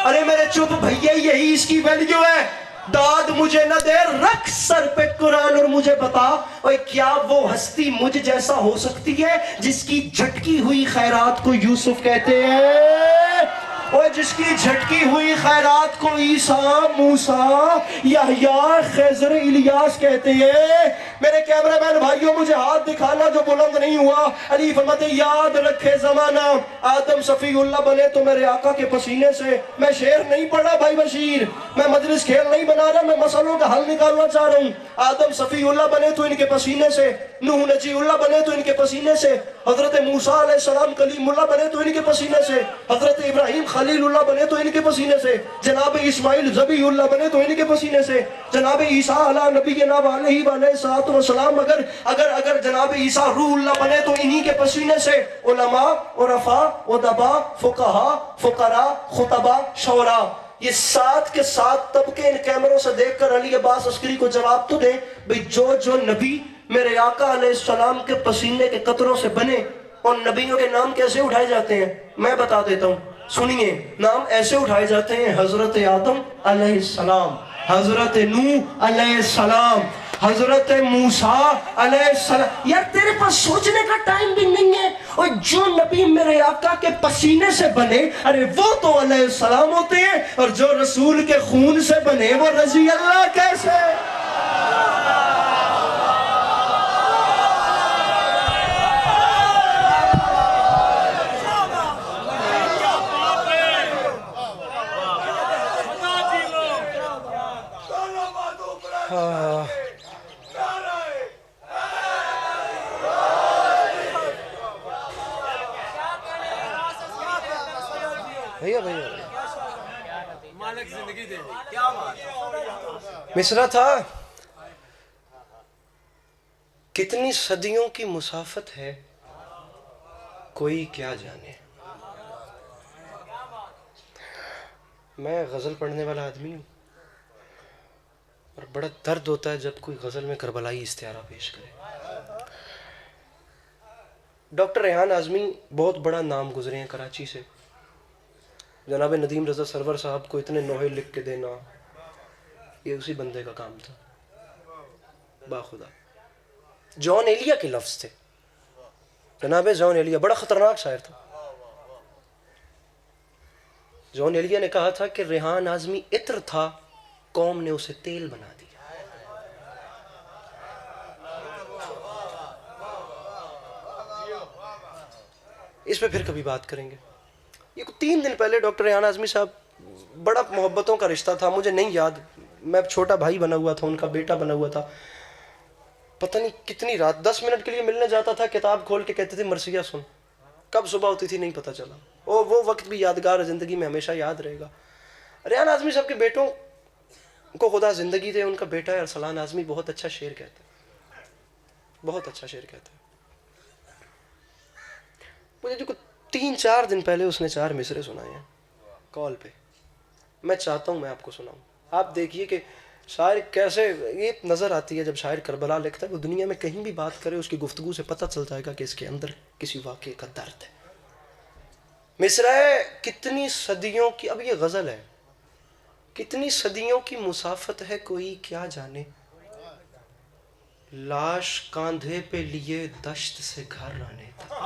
ارے میرے چپ بھیا یہی اس کی ویلیو ہے۔ داد مجھے نہ دے، رکھ سر پہ قرآن اور مجھے بتا اوے کیا وہ ہستی مجھ جیسا ہو سکتی ہے جس کی جھٹکی ہوئی خیرات کو یوسف کہتے ہیں، اور جس کی جھٹکی ہوئی خیرات کو عیسیٰ، موسیٰ، یحییٰ، خضر، الیاس کہتے ہیں۔ میرے کیمرہ مین بھائیوں مجھے ہاتھ دکھانا جو بلند نہیں ہوا۔ علی فرماتے یاد رکھے زمانہ آدم صفی اللہ بنے تو میرے آقا کے پسینے سے۔ میں شعر نہیں پڑھا بھائی بشیر، میں مجلس کھیل نہیں بنا رہا، میں مسئلوں کا حل نکالنا چاہ رہا ہوں۔ آدم صفی اللہ بنے تو ان کے پسینے سے، نوح نجی اللہ بنے تو ان کے پسینے سے، حضرت موسیٰ علیہ السلام کلیم اللہ بنے تو ان کے پسینے سے، حضرت ابراہیم خلیل اللہ بنے تو ان کے پسینے سے، جناب اسماعیل ذبیح اللہ بنے تو ان کے پسینے سے، جناب عیسیٰ علیہ نبینا علیہ الصلوۃ والسلام اگر جناب عیسیٰ روح اللہ بنے تو انہی کے پسینے سے۔ علماء، عرفاء، ادباء، فقہاء، فقراء، خطباء، شعراء، یہ 7 کے 7 طبقے ان کیمروں سے دیکھ کر علی عباس عسکری کو جواب تو دیں بھئی جو نبی میرے آقا علیہ السلام کے پسینے کے قطروں سے بنے، اور نبیوں کے نام کیسے اٹھائے جاتے ہیں میں بتا دیتا ہوں، سنیے۔ نام ایسے اٹھائے جاتے ہیں حضرت آدم علیہ السلام، حضرت نوح علیہ السلام، حضرت موسیٰ علیہ السلام۔ یار تیرے پاس سوچنے کا ٹائم بھی نہیں ہے، اور جو نبی میرے آقا کے پسینے سے بنے ارے وہ تو علیہ السلام ہوتے ہیں، اور جو رسول کے خون سے بنے وہ رضی اللہ کیسے۔ مصرع تھا کتنی صدیوں کی مسافت ہے کوئی کیا جانے۔ میں غزل پڑھنے والا آدمی ہوں اور بڑا درد ہوتا ہے جب کوئی غزل میں کربلائی استعارہ پیش کرے۔ ڈاکٹر ریحان اعظمی بہت بڑا نام گزرے ہیں کراچی سے، جناب ندیم رضا سرور صاحب کو اتنے نوحے لکھ کے دینا یہ اسی بندے کا کام تھا باخدا۔ جان ایلیا کے لفظ تھے، جناب جان ایلیا بڑا خطرناک شاعر تھا۔ جان ایلیا نے کہا تھا کہ ریحان اعظمی عطر تھا، قوم نے اسے تیل بنا دیا۔ اس پہ پھر کبھی بات کریں گے۔ یہ 3 دن پہلے ڈاکٹر ریحان اعظمی صاحب، بڑا محبتوں کا رشتہ تھا، مجھے نہیں یاد، میں چھوٹا بھائی بنا ہوا تھا، ان کا بیٹا بنا ہوا تھا، پتہ نہیں کتنی رات 10 منٹ کے لیے ملنے جاتا تھا، کتاب کھول کے کہتے تھے مرثیہ سن، کب صبح ہوتی تھی نہیں پتہ چلا، اور وہ وقت بھی یادگار زندگی میں ہمیشہ یاد رہے گا۔ ریحان اعظمی صاحب کے بیٹوں کو خدا زندگی دے، ان کا بیٹا ہے ارسلان اعظمی، بہت اچھا شعر کہتا ہے، بہت اچھا شعر کہتا ہے۔ مجھے جو 3-4 دن پہلے اس نے 4 مصرے سنائے ہیں کال پہ، میں چاہتا ہوں میں آپ کو سناؤں۔ آپ دیکھیے کہ شاعر کیسے، یہ نظر آتی ہے جب شاعر کربلا لکھتا ہے، وہ دنیا میں کہیں بھی بات کرے اس کی گفتگو سے پتہ چل جائے گا کہ اس کے اندر کسی واقعے کا درد ہے۔ مصرع کتنی صدیوں کی، اب یہ غزل ہے، کتنی صدیوں کی مسافت ہے کوئی کیا جانے، لاش کاندھے پہ لیے دشت سے گھر آنے تھا۔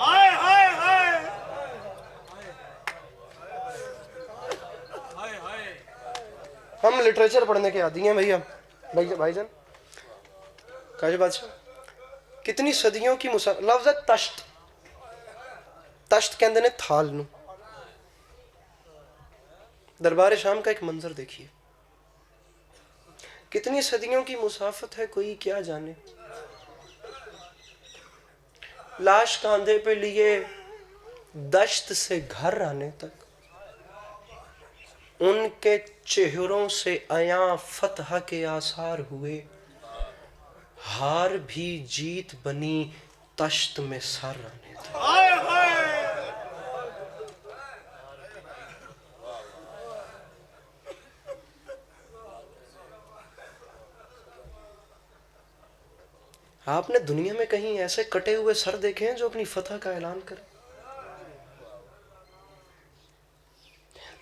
ہم لٹریچر پڑھنے کے عادی ہیں بھائی جان کاش بادشاہ، کتنی صدیوں کی لفظ ہے تشت، تشت کہندے نے تھال نو، دربار شام کا ایک منظر دیکھیے، کتنی صدیوں کی مسافت ہے کوئی کیا جانے. لاش کاندھے پہ لیے دشت سے گھر آنے تک، ان کے چہروں سے عیاں فتح کے آثار ہوئے، ہار بھی جیت بنی تشت میں سر آنے تک. آپ نے دنیا میں کہیں ایسے کٹے ہوئے سر دیکھے ہیں جو اپنی فتح کا اعلان کرے؟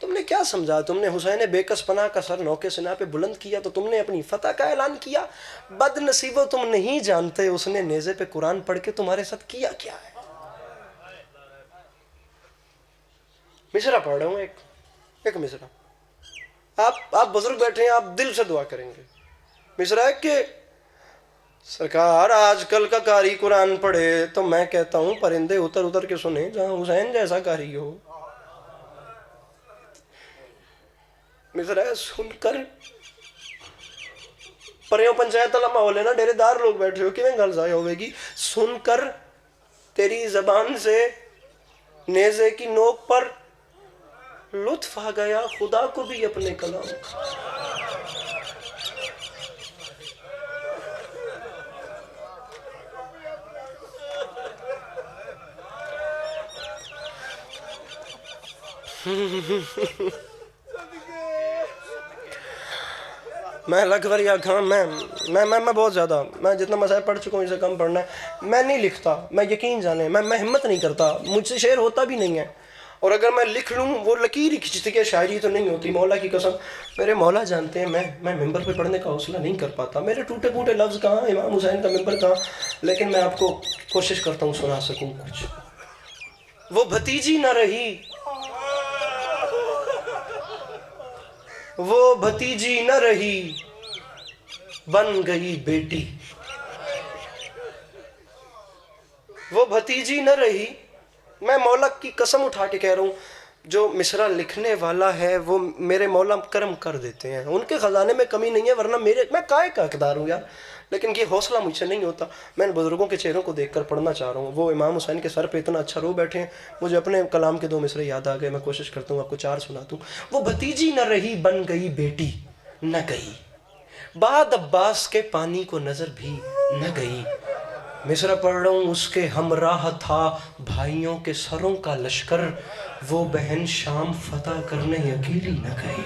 تم نے کیا سمجھا؟ تم نے حسین بیکس پناہ کا سر نوکے سنا پہ بلند کیا تو تم نے اپنی فتح کا اعلان کیا؟ بد نصیبو، تم نہیں جانتے اس نے نیزے پہ قرآن پڑھ کے تمہارے ساتھ کیا کیا ہے. مصرع پڑھ رہا ہوں، ایک مصرع. آپ بزرگ بیٹھے ہیں، آپ دل سے دعا کریں گے. مصرع ہے کہ سرکار آج کل کا قاری قرآن پڑھے تو میں کہتا ہوں پرندے اتر اتر کے سنیں جہاں حسین جیسا قاری ہو. مصرع ہے سن کر پریوں پنچایت والا ماحول ہے نا، ڈیرے دار لوگ بیٹھے ہو، کیویں گل ضائع ہوئے گی. سن کر تیری زبان سے نیزے کی نوک پر لطف آ گیا خدا کو بھی اپنے کلام کا. میں لکھ یا کھاں میں بہت زیادہ، میں جتنا مسائل پڑھ چکا ہوں اسے کم پڑھنا ہے. میں نہیں لکھتا، میں یقین جانے میں ہمت نہیں کرتا، مجھ سے شعر ہوتا بھی نہیں ہے. اور اگر میں لکھ لوں وہ لکیر ہی کھچتی ہے، شاعری تو نہیں ہوتی. مولا کی قسم، میرے مولا جانتے ہیں میں ممبر پہ پڑھنے کا حوصلہ نہیں کر پاتا. میرے ٹوٹے پھوٹے لفظ کہاں، امام حسین کا ممبر کہاں. لیکن میں آپ کو کوشش کرتا ہوں سنا سکوں کچھ. وہ بھتیجی نہ رہی، وہ بھتیجی نہ رہی، بن گئی بیٹی. وہ بھتیجی نہ رہی. میں مولا کی قسم اٹھا کے کہہ رہا ہوں، جو مصرع لکھنے والا ہے وہ میرے مولا کرم کر دیتے ہیں، ان کے خزانے میں کمی نہیں ہے، ورنہ میں کائے کا حقدار ہوں یار. لیکن یہ حوصلہ مجھ سے نہیں ہوتا. میں ان بزرگوں کے چہروں کو دیکھ کر پڑھنا چاہ رہا ہوں. وہ امام حسین کے سر پہ اتنا اچھا رو بیٹھے ہیں، مجھے اپنے کلام کے 2 مصرے یاد آ گئے. میں کوشش کرتا ہوں آپ کو 4 سناتا ہوں. وہ بھتیجی نہ رہی، بن گئی بیٹی نہ گئی، بعد عباس کے پانی کو نظر بھی نہ گئی. مصرع پڑھ رہا ہوں. اس کے ہمراہ تھا بھائیوں کے سروں کا لشکر، وہ بہن شام فتح کرنے اکیلی نہ گئی.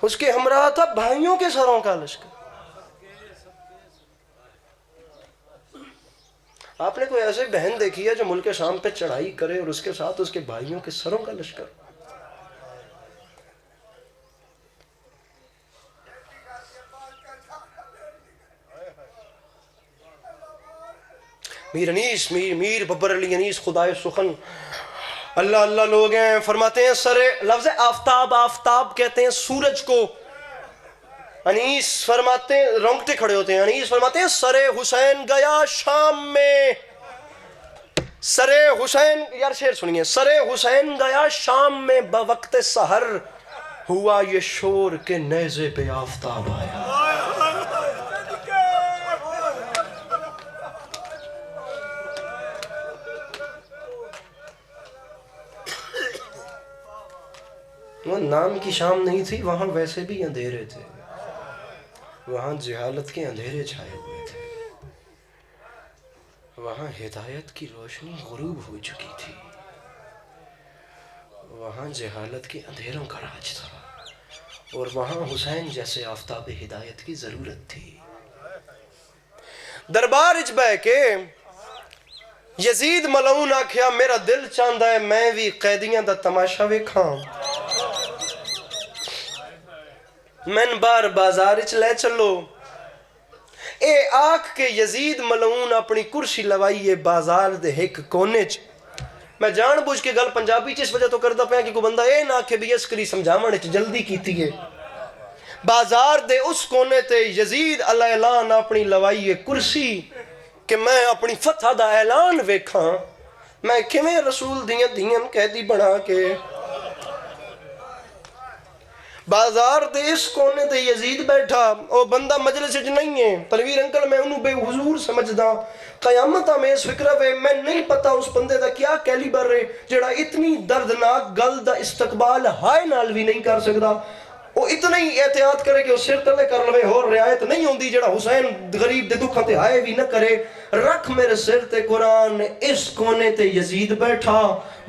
اس کے ہمراہ تھا بھائیوں کے سروں کا لشکر. آپ نے کوئی ایسے بہن دیکھی ہے جو ملک شام پہ چڑھائی کرے اور اس کے ساتھ اس کے بھائیوں کے سروں کا لشکر؟ میر انیس، میر ببر علی انیس خدائے سخن، اللہ اللہ لوگ ہیں. فرماتے ہیں سر، لفظ آفتاب، آفتاب کہتے ہیں سورج کو. انیس فرماتے ہیں، رونگٹے کھڑے ہوتے ہیں. انیس فرماتے ہیں سر حسین گیا شام میں. سر حسین، یار شعر سنیے. سر حسین گیا شام میں بوقت سحر، ہوا یہ شور کے نیزے پہ آفتاب آیا. وہ نام کی شام نہیں تھی، وہاں ویسے بھی اندھیرے تھے، وہاں جہالت کے اندھیرے چھائے ہوئے تھے، وہاں ہدایت کی روشنی غروب ہو چکی تھی، وہاں جہالت کے اندھیروں کا راج تھا، اور وہاں حسین جیسے آفتاب ہدایت کی ضرورت تھی. دربار اچ بہ کے یزید ملعون آکھیا میرا دل چاہندا ہے میں بھی قیدیاں دا تماشا ویکھاں. من بار بازار اچ لے چلو. اے آکھ کے یزید ملعون اپنی کرسی لوائیے بازار دے ایک کونے چ. میں جان بوجھ کے گل پنجابی چ اس وجہ تو کردا پیا کہ کوئی بندہ اے نہ کہ بھی اس کلی سمجھاون وچ جلدی کیتی ہے. بازار دے اس کونے تے یزید علیہ اعلان اپنی لوائیے کرسی کہ میں اپنی فتح دا اعلان ویکھاں. میں کیویں رسول دیاں دیاں قیدی بنا کے بازار دے اس کونے تے یزید بیٹھا، او بندہ مجلس وچ نہیں ہے۔ تنویر انکل میں انہوں بے حضور سمجھدا، قیامت میں اس فکر وے میں نہیں پتا اس بندے دا کیا کیلیبر ہے جڑا اتنی دردناک گل دا استقبال ہائے نال بھی نہیں کر سکدا۔ وہ اتنا ہی احتیاط کرے کہ وہ سر تلے کر لوے، اور رعایت نہیں ہوندی جڑا حسین غریب دے دکھاں تے ہائے بھی نہ کرے۔ رکھ میرے سر تے قرآن، اس کونے تے یزید بیٹھا،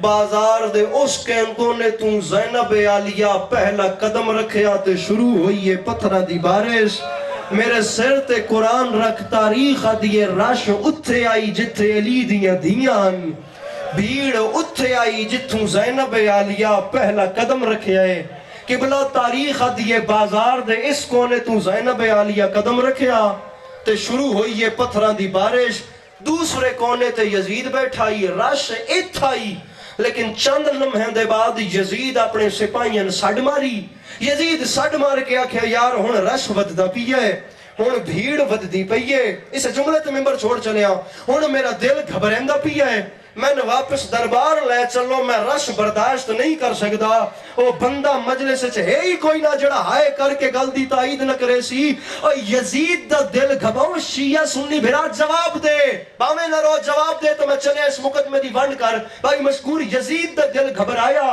بازار دے اس کونے تو زینب عالیہ پہلا قدم رکھیا تے شروع ہوئی ہے پتھراں دی بارش۔ میرے سر تے قرآن رکھ، تاریخ دیئے رش اتھے آئی جتھے علی دیاں دیاں، بھیڑ اتھے آئی جتھوں زینب عالیہ پہلا قدم رکھیا ہے۔ قبلہ تاریخ دیئے بازار دے اس کونے تو زینب عالیہ قدم رکھیا تے شروع ہوئی ہے پتھراں دی بارش۔ دوسرے کونے تے یزید بیٹھائی، رش اتھائی، لیکن چند لمحے دے بعد یزید اپنے سپاہیاں سڈ ماری۔ یزید سڈ مار کے آکھیا یار ہن رش وددا پیا ہے، ہن بھیڑ وددی پئی ہے۔ اس جملے تے ممبر چھوڑ چلیا، ہن میرا دل گھبریندا پیا ہے، میں نے واپس دربار لے چلو، میں رش برداشت نہیں کر سکدا۔ او بندہ مجلس وچ ہے ہی کوئی نہ جڑا ہائے کر کے گل دی تائید نہ کرے سی۔ او یزید دا دل گھباؤ، شیعہ سنی بھرا جواب دے، باویں نہ رو جواب دے تو میں چلے اس مقدمے دی ونڈ کر۔ بھائی مشکور یزید دا دل گھبرایا،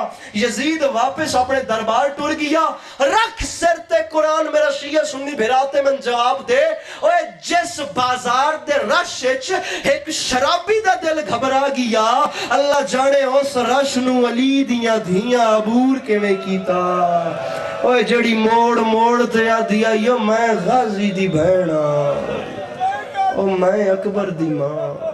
یزید واپس اپنے دربار ٹر گیا۔ رکھ سر تے قرآن میرا شیعہ سنی بھرا تے من جواب دے، اوے جس بازار دے رش وچ ایک شرابی دا دل گھبرا گیا، اللہ جانے اس رش نو علی دیاں دھیاں عبور کیویں کیتا۔ اوے جڑی موڑ موڑ تے آدیا یا میں غازی دی بہنا، او میں اکبر دی ماں،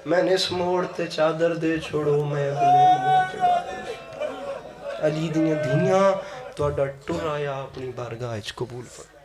میں نے اس موڑ تے چادر دے چھوڑو میں اگلے موڑ تے واپس۔ علی دیاں دھیاں تو ٹر آیا اپنی بارگاہ وچ قبول فرما۔